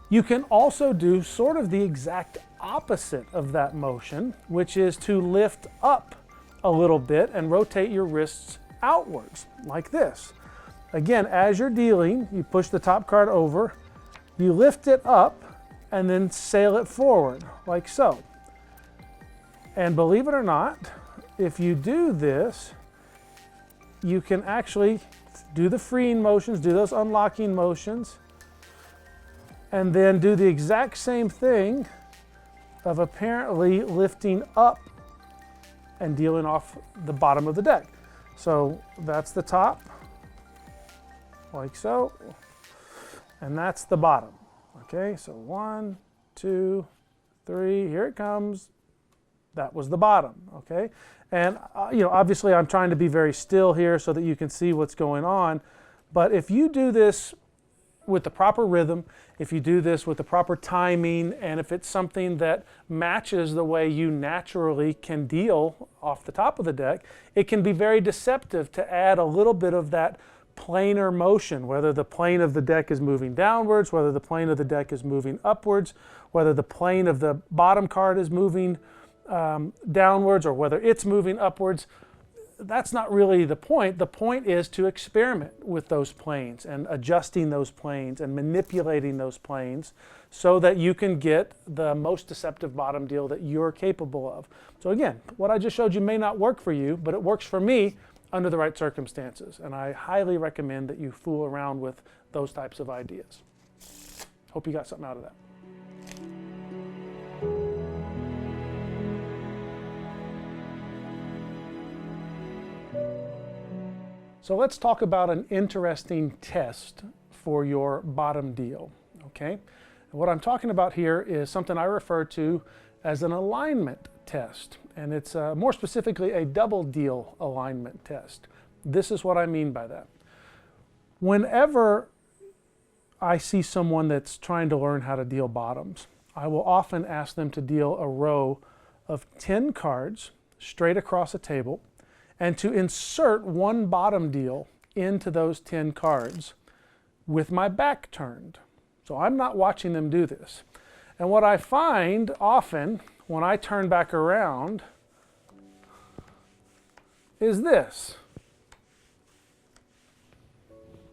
You can also do sort of the exact opposite of that motion, which is to lift up a little bit and rotate your wrists outwards like this. Again, as you're dealing, you push the top card over, you lift it up, and then sail it forward like so. And believe it or not, if you do this, you can actually do the freeing motions, do those unlocking motions, and then do the exact same thing of apparently lifting up and dealing off the bottom of the deck. So that's the top, like so, and that's the bottom. Okay, so 1, 2, 3, here it comes. That was the bottom, okay? And obviously I'm trying to be very still here so that you can see what's going on. But if you do this with the proper rhythm, if you do this with the proper timing, and if it's something that matches the way you naturally can deal off the top of the deck, it can be very deceptive to add a little bit of that planar motion, whether the plane of the deck is moving downwards, whether the plane of the deck is moving upwards, whether the plane of the bottom card is moving downwards, or whether it's moving upwards. That's not really the point. The point is to experiment with those planes and adjusting those planes and manipulating those planes so that you can get the most deceptive bottom deal that you're capable of. So again, what I just showed you may not work for you, but it works for me under the right circumstances. And I highly recommend that you fool around with those types of ideas. Hope you got something out of that. So let's talk about an interesting test for your bottom deal, okay? And what I'm talking about here is something I refer to as an alignment test, and it's more specifically a double deal alignment test. This is what I mean by that. Whenever I see someone that's trying to learn how to deal bottoms, I will often ask them to deal a row of 10 cards straight across a table, and to insert one bottom deal into those 10 cards with my back turned. So I'm not watching them do this. And what I find often when I turn back around is this.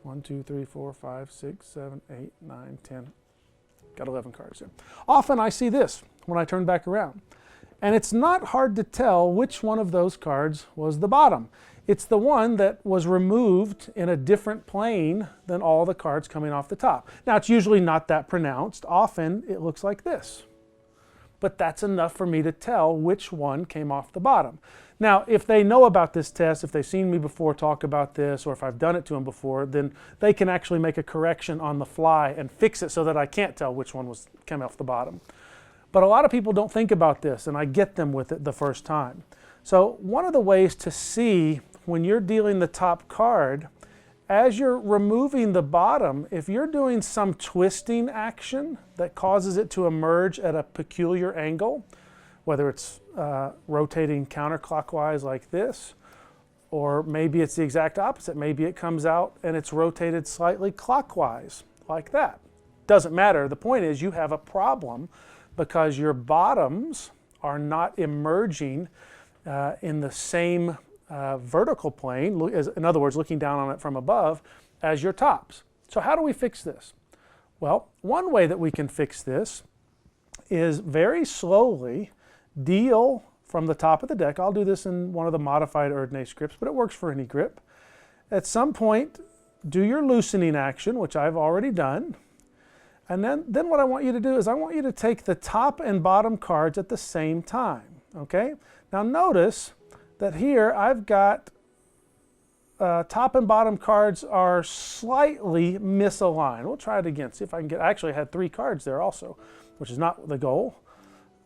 1, 2, 3, 4, 5, 6, 7, 8, 9, 10. Got 11 cards there. Often I see this when I turn back around. And it's not hard to tell which one of those cards was the bottom. It's the one that was removed in a different plane than all the cards coming off the top. Now, it's usually not that pronounced. Often it looks like this. But that's enough for me to tell which one came off the bottom. Now, if they know about this test, if they've seen me before talk about this, or if I've done it to them before, then they can actually make a correction on the fly and fix it so that I can't tell which one came off the bottom. But a lot of people don't think about this, and I get them with it the first time. So one of the ways to see when you're dealing the top card, as you're removing the bottom, if you're doing some twisting action that causes it to emerge at a peculiar angle, whether it's rotating counterclockwise like this, or maybe it's the exact opposite. Maybe it comes out and it's rotated slightly clockwise like that. Doesn't matter. The point is you have a problem because your bottoms are not emerging in the same vertical plane, in other words, looking down on it from above, as your tops. So how do we fix this? Well, one way that we can fix this is very slowly deal from the top of the deck. I'll do this in one of the modified Erdnase grips, but it works for any grip. At some point, do your loosening action, which I've already done, And then what I want you to do is I want you to take the top and bottom cards at the same time, okay? Now notice that here I've got top and bottom cards are slightly misaligned. We'll try it again, see if I can get, I actually had 3 cards there also, which is not the goal.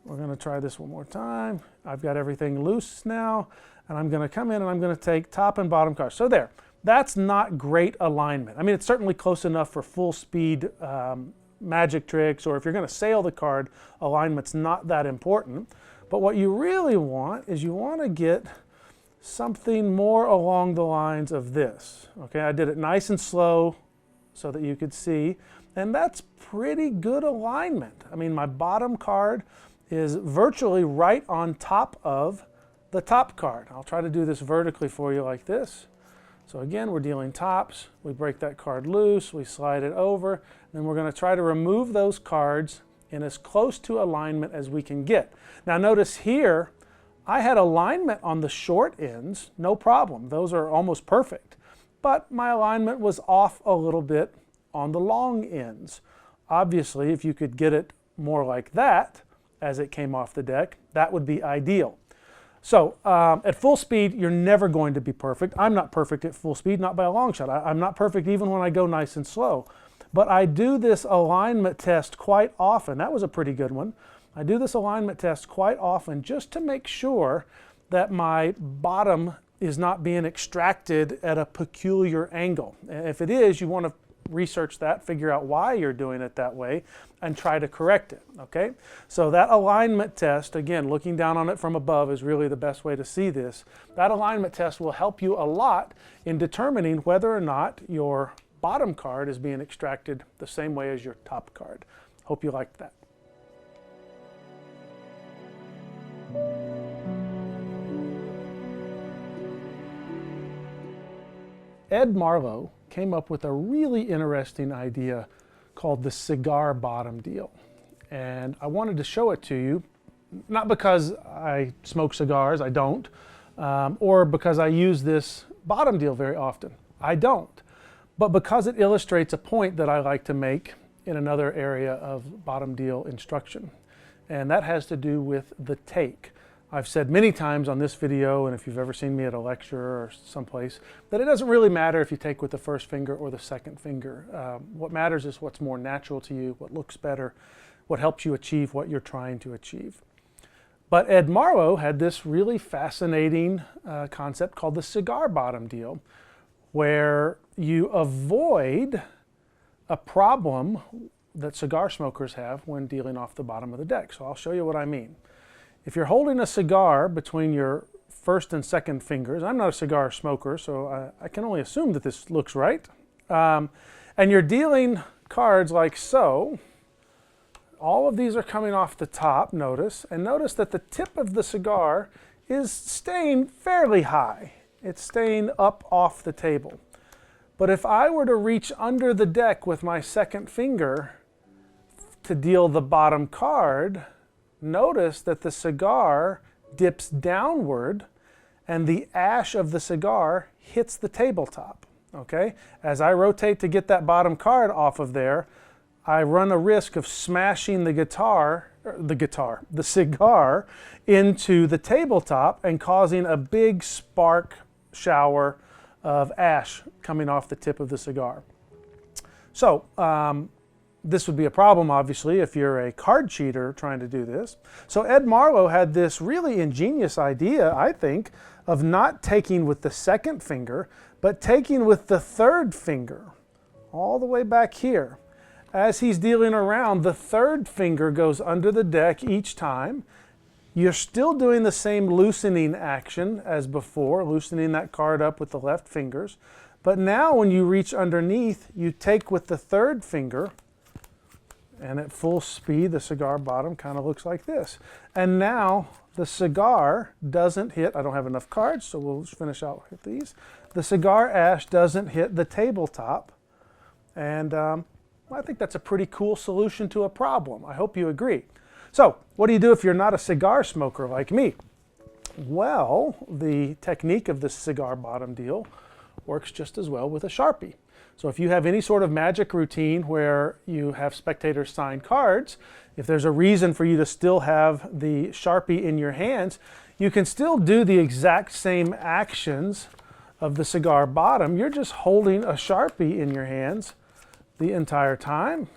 We're going to try this one more time. I've got everything loose now, and I'm going to come in and I'm going to take top and bottom cards. So there, that's not great alignment. I mean, it's certainly close enough for full speed magic tricks, or if you're going to sail the card, alignment's not that important. But what you really want is you want to get something more along the lines of this. Okay, I did it nice and slow so that you could see, and that's pretty good alignment. I mean, my bottom card is virtually right on top of the top card. I'll try to do this vertically for you like this. So again, we're dealing tops. We break that card loose, we slide it over, and then we're going to try to remove those cards in as close to alignment as we can get. Now notice here, I had alignment on the short ends, no problem. Those are almost perfect. But my alignment was off a little bit on the long ends. Obviously, if you could get it more like that as it came off the deck, that would be ideal. So at full speed, you're never going to be perfect. I'm not perfect at full speed, not by a long shot. I'm not perfect even when I go nice and slow. But I do this alignment test quite often. That was a pretty good one. I do this alignment test quite often just to make sure that my bottom is not being extracted at a peculiar angle. And if it is, you want to research that, figure out why you're doing it that way, and try to correct it, okay? So that alignment test, again, looking down on it from above is really the best way to see this. That alignment test will help you a lot in determining whether or not your bottom card is being extracted the same way as your top card. Hope you liked that. Ed Marlowe came up with a really interesting idea called the cigar bottom deal. And I wanted to show it to you, not because I smoke cigars, I don't, or because I use this bottom deal very often. I don't. But because it illustrates a point that I like to make in another area of bottom deal instruction. And that has to do with the take. I've said many times on this video, and if you've ever seen me at a lecture or someplace, that it doesn't really matter if you take with the first finger or the second finger. What matters is what's more natural to you, what looks better, what helps you achieve what you're trying to achieve. But Ed Marlowe had this really fascinating concept called the cigar bottom deal, where you avoid a problem that cigar smokers have when dealing off the bottom of the deck. So I'll show you what I mean. If you're holding a cigar between your first and second fingers, I'm not a cigar smoker, so I can only assume that this looks right, and you're dealing cards like so, all of these are coming off the top, notice, and notice that the tip of the cigar is staying fairly high. It's staying up off the table. But if I were to reach under the deck with my second finger to deal the bottom card, notice that the cigar dips downward and the ash of the cigar hits the tabletop, okay? As I rotate to get that bottom card off of there, I run a risk of smashing the cigar into the tabletop and causing a big spark shower of ash coming off the tip of the cigar. So, this would be a problem, obviously, if you're a card cheater trying to do this. So Ed Marlowe had this really ingenious idea, I think, of not taking with the second finger, but taking with the third finger, all the way back here. As he's dealing around, the third finger goes under the deck each time. You're still doing the same loosening action as before, loosening that card up with the left fingers. But now when you reach underneath, you take with the third finger, and at full speed, the cigar bottom kind of looks like this. And now the cigar doesn't hit, I don't have enough cards, so we'll just finish out with these. The cigar ash doesn't hit the tabletop. And I think that's a pretty cool solution to a problem. I hope you agree. So what do you do if you're not a cigar smoker like me? Well, the technique of the cigar bottom deal works just as well with a Sharpie. So if you have any sort of magic routine where you have spectators sign cards, if there's a reason for you to still have the Sharpie in your hands, you can still do the exact same actions of the cigar bottom. You're just holding a Sharpie in your hands the entire time,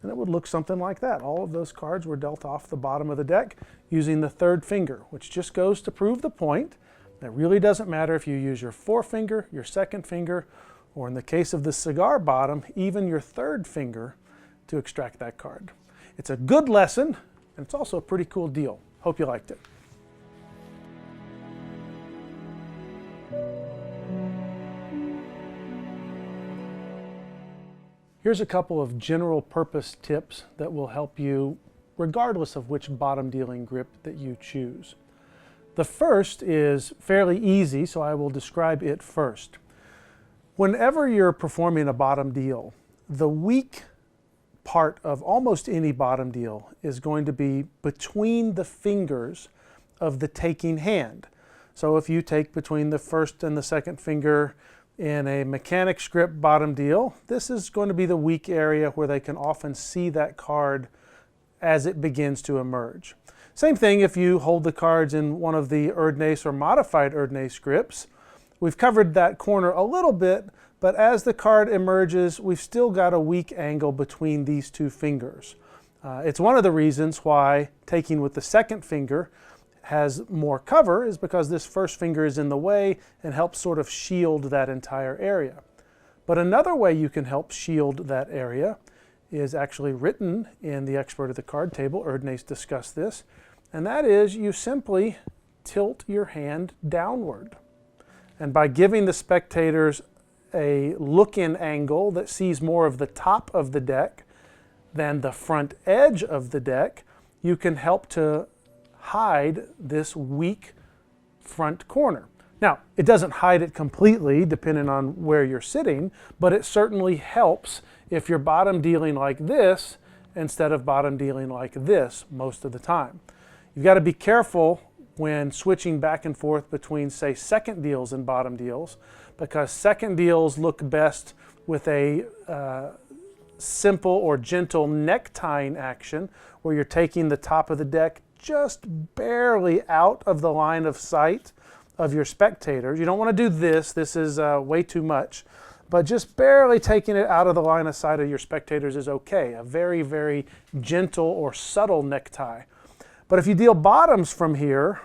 and it would look something like that. All of those cards were dealt off the bottom of the deck using the third finger, which just goes to prove the point. It really doesn't matter if you use your forefinger, your second finger, or in the case of the cigar bottom, even your third finger to extract that card. It's a good lesson, and it's also a pretty cool deal. Hope you liked it. Here's a couple of general purpose tips that will help you regardless of which bottom dealing grip that you choose. The first is fairly easy, so I will describe it first. Whenever you're performing a bottom deal, the weak part of almost any bottom deal is going to be between the fingers of the taking hand. So if you take between the first and the second finger in a mechanics grip bottom deal, this is going to be the weak area where they can often see that card as it begins to emerge. Same thing if you hold the cards in one of the Erdnase or modified Erdnase grips. We've covered that corner a little bit, but as the card emerges, we've still got a weak angle between these two fingers. It's one of the reasons why taking with the second finger has more cover, is because this first finger is in the way and helps sort of shield that entire area. But another way you can help shield that area is actually written in the Expert of the Card Table. Erdnase discussed this, and that is you simply tilt your hand downward. And by giving the spectators a look-in angle that sees more of the top of the deck than the front edge of the deck, you can help to hide this weak front corner. Now, it doesn't hide it completely depending on where you're sitting, but it certainly helps if you're bottom dealing like this instead of bottom dealing like this most of the time. You've got to be careful when switching back and forth between, say, second deals and bottom deals, because second deals look best with a simple or gentle neck tying action where you're taking the top of the deck just barely out of the line of sight of your spectators. You don't want to do this. This is way too much. But just barely taking it out of the line of sight of your spectators is okay. A very, very gentle or subtle necktie. But if you deal bottoms from here,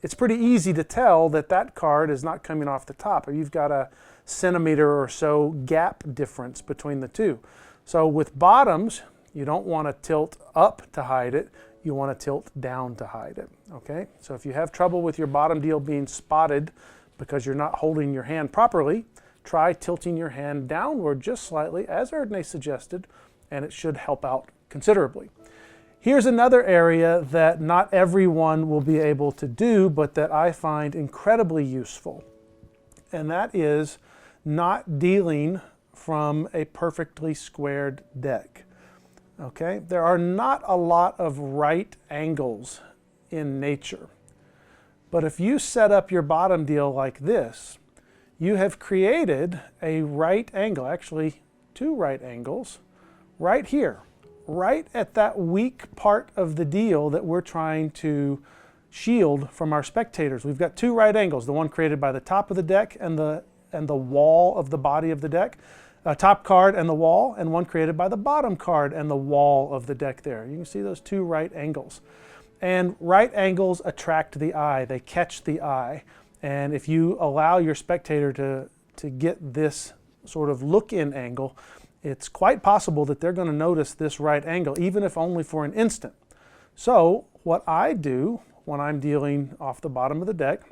it's pretty easy to tell that that card is not coming off the top. Or you've got a centimeter or so gap difference between the two. So with bottoms, you don't want to tilt up to hide it. You want to tilt down to hide it, okay? So if you have trouble with your bottom deal being spotted because you're not holding your hand properly, try tilting your hand downward just slightly, as Erdnase suggested, and it should help out considerably. Here's another area that not everyone will be able to do, but that I find incredibly useful, and that is not dealing from a perfectly squared deck. Okay, there are not a lot of right angles in nature. But if you set up your bottom deal like this, you have created a right angle, actually two right angles, right here, right at that weak part of the deal that we're trying to shield from our spectators. We've got two right angles, the one created by the top of the deck and the wall of the body of the deck. Top card and the wall, and one created by the bottom card and the wall of the deck there. You can see those two right angles. And right angles attract the eye. They catch the eye. And if you allow your spectator to get this sort of look-in angle, it's quite possible that they're going to notice this right angle, even if only for an instant. So what I do when I'm dealing off the bottom of the deck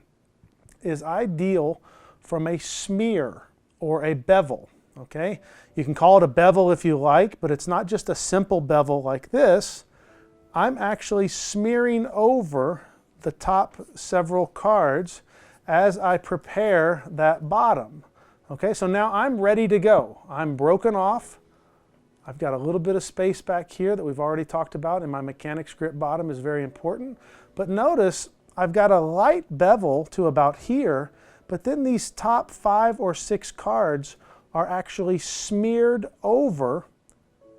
is I deal from a smear or a bevel. Okay, you can call it a bevel if you like, but it's not just a simple bevel like this. I'm actually smearing over the top several cards as I prepare that bottom. Okay, so now I'm ready to go. I'm broken off. I've got a little bit of space back here that we've already talked about, and my mechanics grip bottom is very important. But notice I've got a light bevel to about here, but then these top 5 or 6 cards are actually smeared over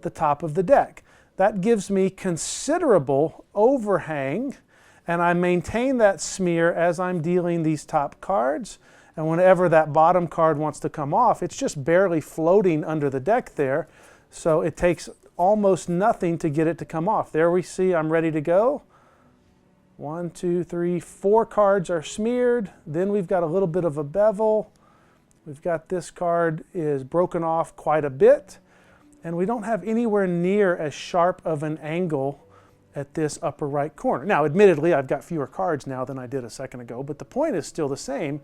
the top of the deck. That gives me considerable overhang, and I maintain that smear as I'm dealing these top cards. And whenever that bottom card wants to come off, it's just barely floating under the deck there. So it takes almost nothing to get it to come off. There we see I'm ready to go. 1, 2, 3, 4 cards are smeared. Then we've got a little bit of a bevel. We've got this card is broken off quite a bit. And we don't have anywhere near as sharp of an angle at this upper right corner. Now, admittedly, I've got fewer cards now than I did a second ago, but the point is still the same.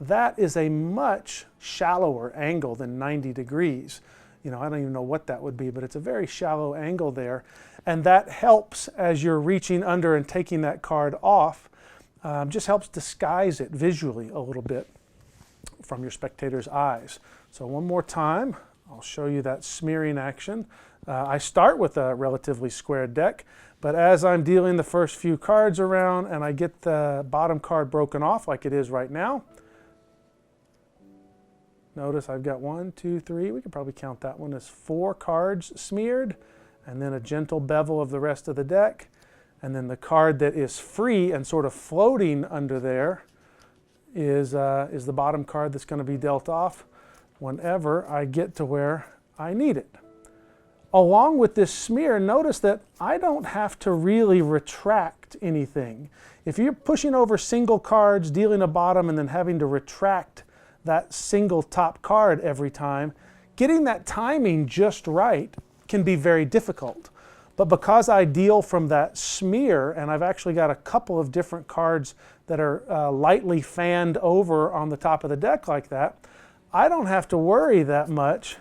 That is a much shallower angle than 90 degrees. You know, I don't even know what that would be, but it's a very shallow angle there. And that helps as you're reaching under and taking that card off, just helps disguise it visually a little bit from your spectator's eyes. So one more time, I'll show you that smearing action. I start with a relatively square deck, but as I'm dealing the first few cards around and I get the bottom card broken off like it is right now, notice I've got 1, 2, 3, we could probably count that one as 4 cards smeared, and then a gentle bevel of the rest of the deck. And then the card that is free and sort of floating under there is the bottom card that's going to be dealt off whenever I get to where I need it. Along with this smear, notice that I don't have to really retract anything. If you're pushing over single cards, dealing a bottom, and then having to retract that single top card every time, getting that timing just right can be very difficult. But because I deal from that smear, and I've actually got a couple of different cards that are lightly fanned over on the top of the deck like that, I don't have to worry that much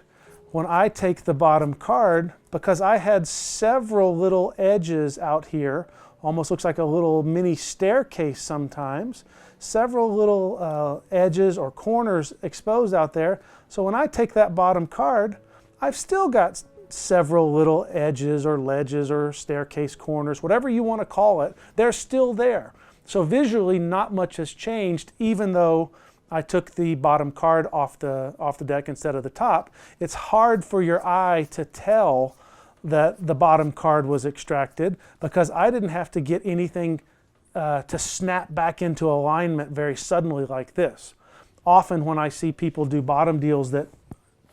when I take the bottom card, because I had several little edges out here, almost looks like a little mini staircase sometimes, several little edges or corners exposed out there. So when I take that bottom card, I've still got several little edges or ledges or staircase corners, whatever you want to call it, they're still there. So visually not much has changed, even though I took the bottom card off the deck instead of the top. It's hard for your eye to tell that the bottom card was extracted because I didn't have to get anything to snap back into alignment very suddenly like this. Often when I see people do bottom deals that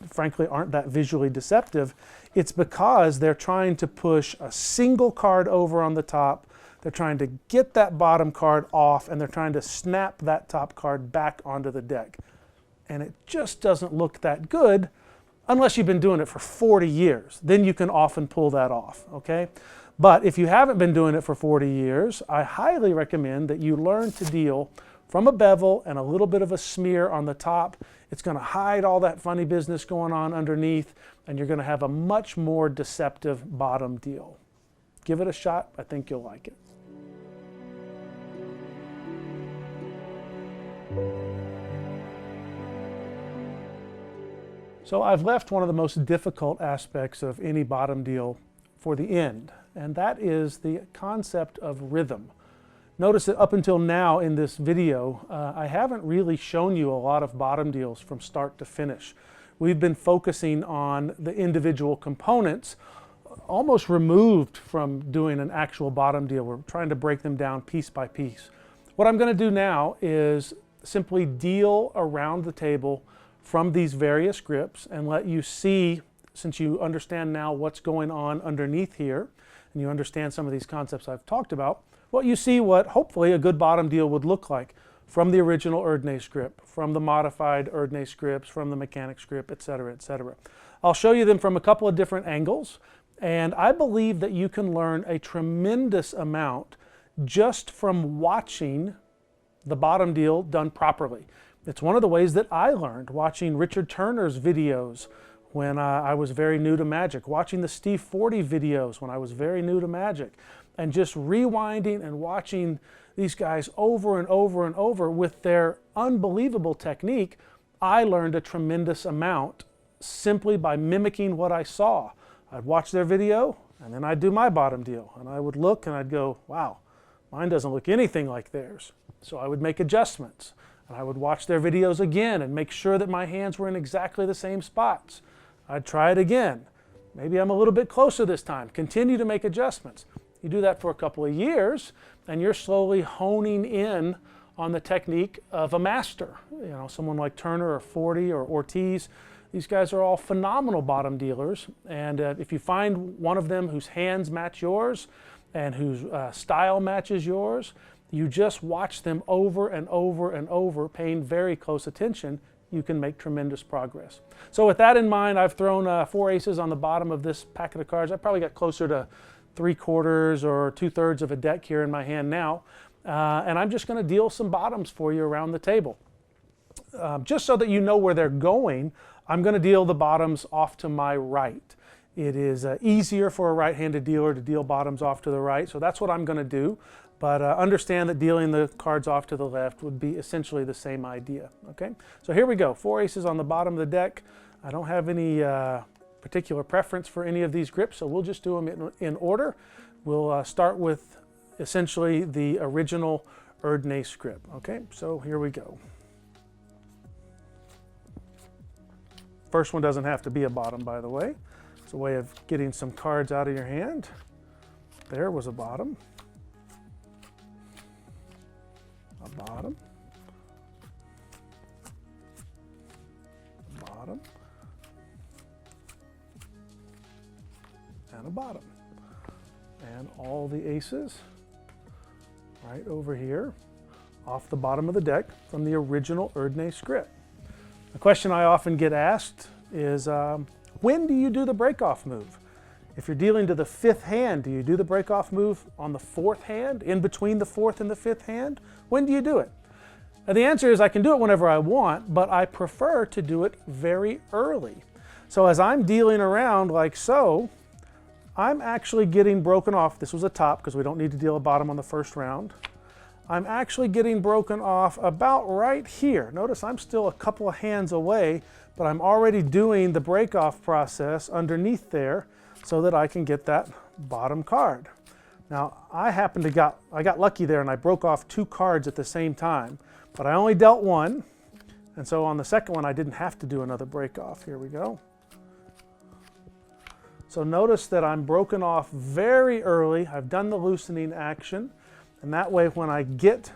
frankly aren't that visually deceptive, it's because they're trying to push a single card over on the top, they're trying to get that bottom card off, and they're trying to snap that top card back onto the deck. And it just doesn't look that good unless you've been doing it for 40 years. Then you can often pull that off, okay? But if you haven't been doing it for 40 years, I highly recommend that you learn to deal from a bevel and a little bit of a smear on the top. It's going to hide all that funny business going on underneath, and you're going to have a much more deceptive bottom deal. Give it a shot. I think you'll like it. So I've left one of the most difficult aspects of any bottom deal for the end, and that is the concept of rhythm. Notice that up until now in this video, I haven't really shown you a lot of bottom deals from start to finish. We've been focusing on the individual components, almost removed from doing an actual bottom deal. We're trying to break them down piece by piece. What I'm going to do now is simply deal around the table from these various grips and let you see, since you understand now what's going on underneath here, and you understand some of these concepts I've talked about, what you see what hopefully a good bottom deal would look like from the original Erdnase grip, from the modified Erdnase grips, from the mechanics grip, etc., etc. I'll show you them from a couple of different angles, and I believe that you can learn a tremendous amount just from watching the bottom deal done properly. It's one of the ways that I learned, watching Richard Turner's videos when I was very new to magic, watching the Steve Forte videos when I was very new to magic, and just rewinding and watching these guys over and over and over with their unbelievable technique. I learned a tremendous amount simply by mimicking what I saw. I'd watch their video and then I'd do my bottom deal, and I would look and I'd go, wow, mine doesn't look anything like theirs. So I would make adjustments. And I would watch their videos again and make sure that my hands were in exactly the same spots. I'd try it again. Maybe I'm a little bit closer this time. Continue to make adjustments. You do that for a couple of years, and you're slowly honing in on the technique of a master. You know, someone like Turner or Forty or Ortiz. These guys are all phenomenal bottom dealers, and if you find one of them whose hands match yours and whose style matches yours, you just watch them over and over and over, paying very close attention, you can make tremendous progress. So with that in mind, I've thrown 4 aces on the bottom of this packet of cards. I probably got closer to 3/4 or 2/3 of a deck here in my hand now, and I'm just going to deal some bottoms for you around the table. Just so that you know where they're going, I'm going to deal the bottoms off to my right. It is easier for a right-handed dealer to deal bottoms off to the right, so that's what I'm going to do. But understand that dealing the cards off to the left would be essentially the same idea. Okay, so here we go. 4 aces on the bottom of the deck. I don't have any particular preference for any of these grips, so we'll just do them in order. We'll start with essentially the original Erdnase grip. Okay, so here we go. First one doesn't have to be a bottom, by the way. It's a way of getting some cards out of your hand. There was a bottom. A bottom. A bottom. And a bottom. And all the aces right over here off the bottom of the deck from the original Erdnase grip. The question I often get asked is, when do you do the break-off move? If you're dealing to the 5th hand, do you do the break-off move on the 4th hand, in between the 4th and the 5th hand? When do you do it? And the answer is I can do it whenever I want, but I prefer to do it very early. So as I'm dealing around like so, I'm actually getting broken off. This was a top because we don't need to deal a bottom on the first round. I'm actually getting broken off about right here. Notice I'm still a couple of hands away, but I'm already doing the break-off process underneath there so that I can get that bottom card. Now, I got lucky there and I broke off 2 cards at the same time, but I only dealt 1. And so on the second one, I didn't have to do another break-off. Here we go. So notice that I'm broken off very early. I've done the loosening action. And that way, when I get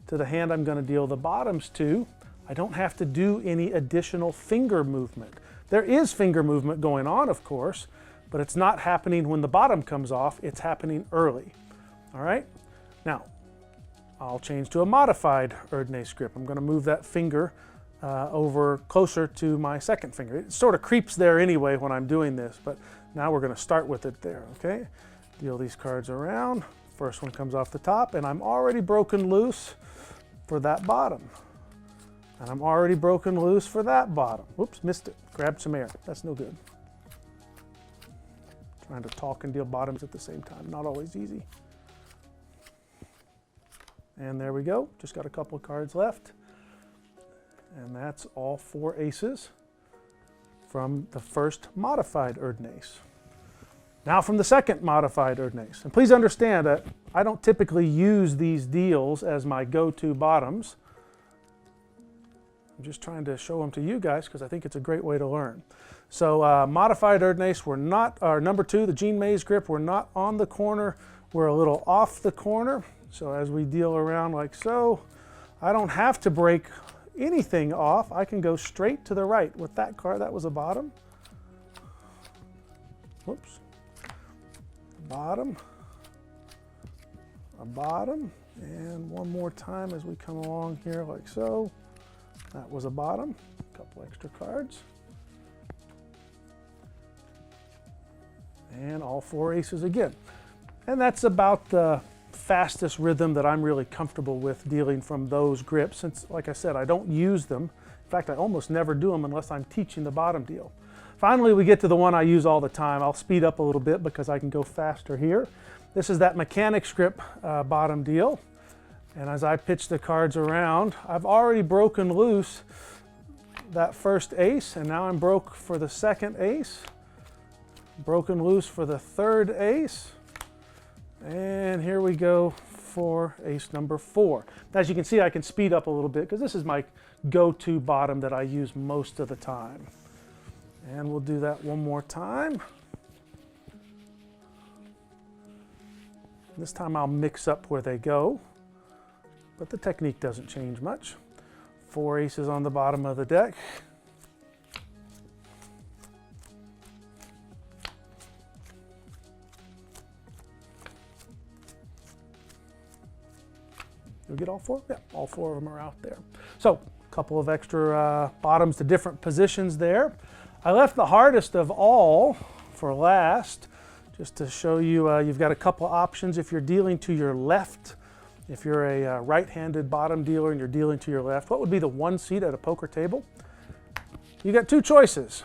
to the hand I'm going to deal the bottoms to, I don't have to do any additional finger movement. There is finger movement going on, of course, but it's not happening when the bottom comes off. It's happening early. All right? Now, I'll change to a modified Erdnase grip. I'm going to move that finger over closer to my second finger. It sort of creeps there anyway when I'm doing this, but now we're going to start with it there, okay? Deal these cards around. First one comes off the top, and I'm already broken loose for that bottom. And I'm already broken loose for that bottom. Whoops, missed it. Grabbed some air. That's no good. Trying to talk and deal bottoms at the same time. Not always easy. And there we go. Just got a couple of cards left. And that's all 4 aces from the first modified Erdnase. Now from the second modified Erdnase. And please understand that I don't typically use these deals as my go-to bottoms. I'm just trying to show them to you guys because I think it's a great way to learn. So modified Erdnase, we're not, our number 2, the Gene Mays grip, we're not on the corner. We're a little off the corner. So as we deal around like so, I don't have to break anything off. I can go straight to the right with that card. That was a bottom. Whoops. Bottom, a bottom, and one more time as we come along here like so. That was a bottom, a couple extra cards. And all 4 aces again. And that's about the fastest rhythm that I'm really comfortable with dealing from those grips, since, like I said, I don't use them. In fact, I almost never do them unless I'm teaching the bottom deal. Finally, we get to the one I use all the time. I'll speed up a little bit because I can go faster here. This is that mechanics grip bottom deal. And as I pitch the cards around, I've already broken loose that first ace, and now I'm broke for the second ace. Broken loose for the third ace. And here we go for ace number 4. As you can see, I can speed up a little bit because this is my go-to bottom that I use most of the time. And we'll do that one more time. This time I'll mix up where they go, but the technique doesn't change much. 4 aces on the bottom of the deck. Did we get all 4? Yeah, all 4 of them are out there. So, a couple of extra bottoms to different positions there. I left the hardest of all for last, just to show you you've got a couple options if you're dealing to your left. If you're a right-handed bottom dealer and you're dealing to your left, what would be the one seat at a poker table? You got 2 choices.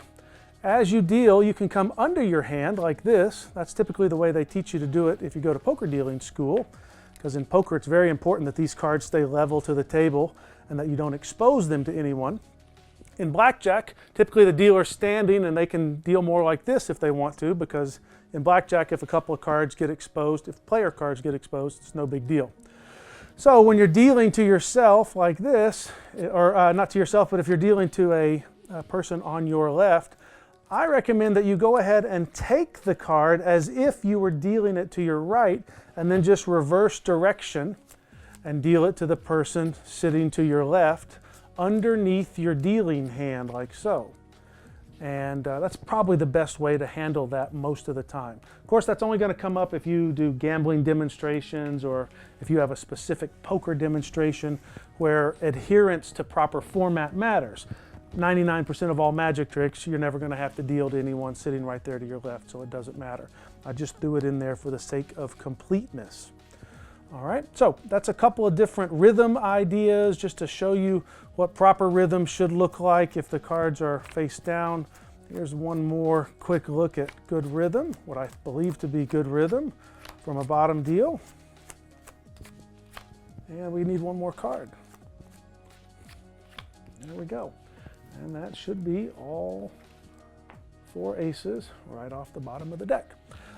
As you deal, you can come under your hand like this. That's typically the way they teach you to do it if you go to poker dealing school, because in poker it's very important that these cards stay level to the table and that you don't expose them to anyone. In blackjack, typically the dealer's standing and they can deal more like this if they want to, because in blackjack, if a couple of cards get exposed, if player cards get exposed, it's no big deal. So when you're dealing to yourself like this, or not to yourself, but if you're dealing to a person on your left, I recommend that you go ahead and take the card as if you were dealing it to your right, and then just reverse direction and deal it to the person sitting to your left underneath your dealing hand, like so. And that's probably the best way to handle that most of the time. Of course, that's only going to come up if you do gambling demonstrations or if you have a specific poker demonstration where adherence to proper format matters. 99% of all magic tricks, you're never going to have to deal to anyone sitting right there to your left, so it doesn't matter. I just threw it in there for the sake of completeness. All right, so that's a couple of different rhythm ideas just to show you what proper rhythm should look like if the cards are face down. Here's one more quick look at good rhythm, what I believe to be good rhythm from a bottom deal. And we need one more card. There we go. And that should be all 4 aces right off the bottom of the deck.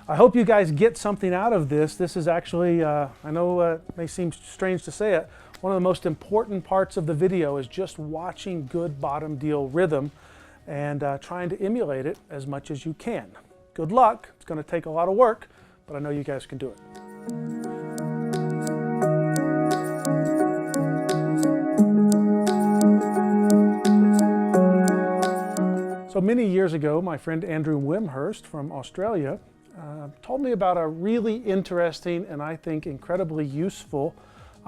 I hope you guys get something out of this. This is actually, I know it may seem strange to say it, one of the most important parts of the video is just watching good bottom deal rhythm and trying to emulate it as much as you can. Good luck. It's going to take a lot of work, but I know you guys can do it. So many years ago, my friend Andrew Wimhurst from Australia told me about a really interesting and I think incredibly useful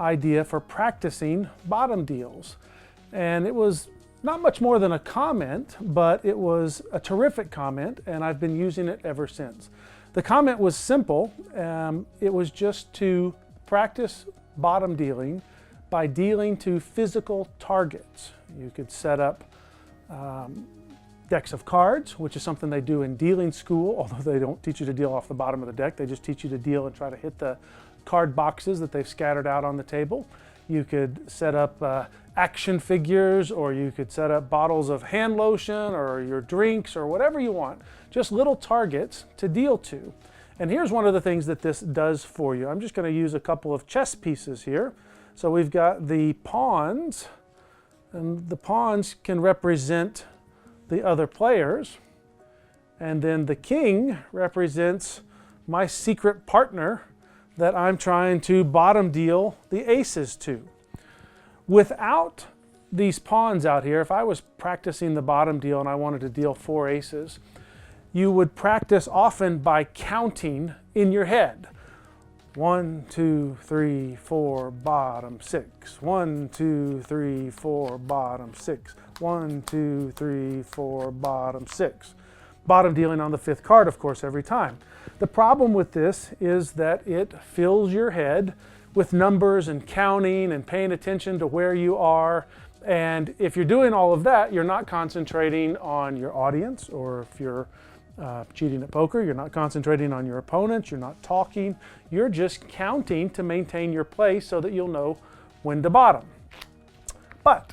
idea for practicing bottom deals. And it was not much more than a comment, but it was a terrific comment, and I've been using it ever since. The comment was simple. It was just to practice bottom dealing by dealing to physical targets. You could set up decks of cards, which is something they do in dealing school, although they don't teach you to deal off the bottom of the deck. They just teach you to deal and try to hit the card boxes that they've scattered out on the table. You could set up action figures, or you could set up bottles of hand lotion or your drinks or whatever you want. Just little targets to deal to. And here's one of the things that this does for you. I'm just going to use a couple of chess pieces here. So we've got the pawns, and the pawns can represent the other players, and then the king represents my secret partner that I'm trying to bottom deal the aces to. Without these pawns out here, if I was practicing the bottom deal and I wanted to deal 4 aces, you would practice often by counting in your head. 1, 2, 3, 4, bottom 6. 1, 2, 3, 4, bottom 6. 1, 2, 3, 4, bottom 6. Bottom dealing on the 5th card, of course, every time. The problem with this is that it fills your head with numbers and counting and paying attention to where you are. And if you're doing all of that, you're not concentrating on your audience, or if you're cheating at poker, you're not concentrating on your opponents, you're not talking, you're just counting to maintain your place so that you'll know when to bottom. But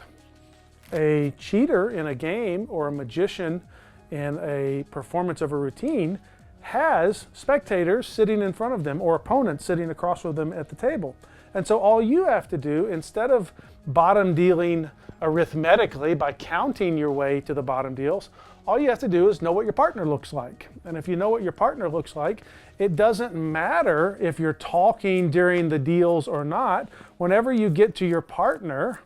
a cheater in a game or a magician in a performance of a routine has spectators sitting in front of them or opponents sitting across from them at the table. And so all you have to do, instead of bottom dealing arithmetically by counting your way to the bottom deals, all you have to do is know what your partner looks like. And if you know what your partner looks like, it doesn't matter if you're talking during the deals or not. Whenever you get to your partner,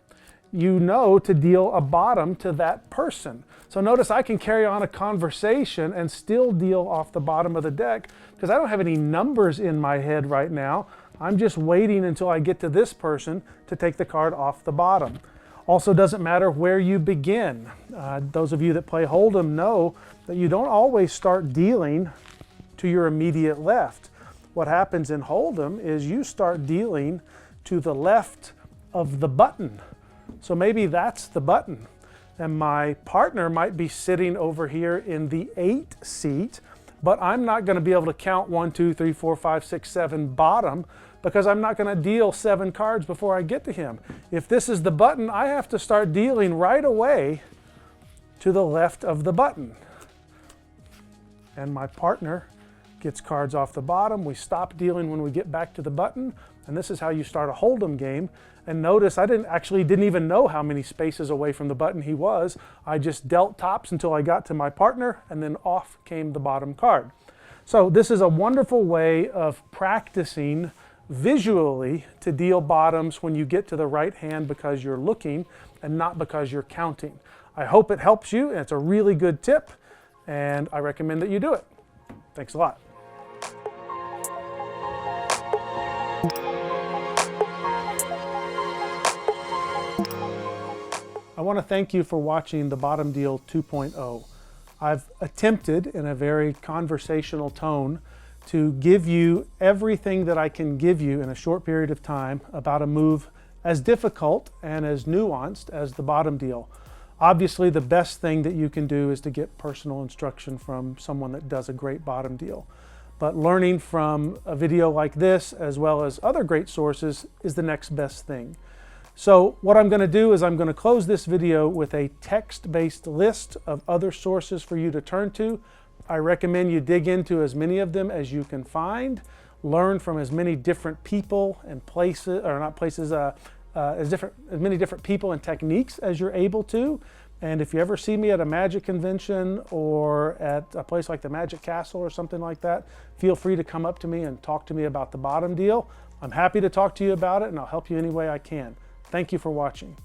you know to deal a bottom to that person. So notice I can carry on a conversation and still deal off the bottom of the deck because I don't have any numbers in my head right now. I'm just waiting until I get to this person to take the card off the bottom. Also doesn't matter where you begin. Those of you that play Hold'em know that you don't always start dealing to your immediate left. What happens in Hold'em is you start dealing to the left of the button. So maybe that's the button. And my partner might be sitting over here in the 8 seat, but I'm not going to be able to count 1, 2, 3, 4, 5, 6, 7 bottom because I'm not going to deal 7 cards before I get to him. If this is the button, I have to start dealing right away to the left of the button. And my partner gets cards off the bottom. We stop dealing when we get back to the button. And this is how you start a Hold'em game. And notice I didn't even know how many spaces away from the button he was. I just dealt tops until I got to my partner, and then off came the bottom card. So this is a wonderful way of practicing visually to deal bottoms when you get to the right hand because you're looking and not because you're counting. I hope it helps you, and it's a really good tip, and I recommend that you do it. Thanks a lot. I want to thank you for watching the Bottom Deal 2.0. I've attempted in a very conversational tone to give you everything that I can give you in a short period of time about a move as difficult and as nuanced as the bottom deal. Obviously, the best thing that you can do is to get personal instruction from someone that does a great bottom deal. But learning from a video like this, as well as other great sources, is the next best thing. So what I'm going to do is I'm going to close this video with a text-based list of other sources for you to turn to. I recommend you dig into as many of them as you can find, learn from as many different people and places, or not places, as many different people and techniques as you're able to. And if you ever see me at a magic convention or at a place like the Magic Castle or something like that, feel free to come up to me and talk to me about the bottom deal. I'm happy to talk to you about it, and I'll help you any way I can. Thank you for watching.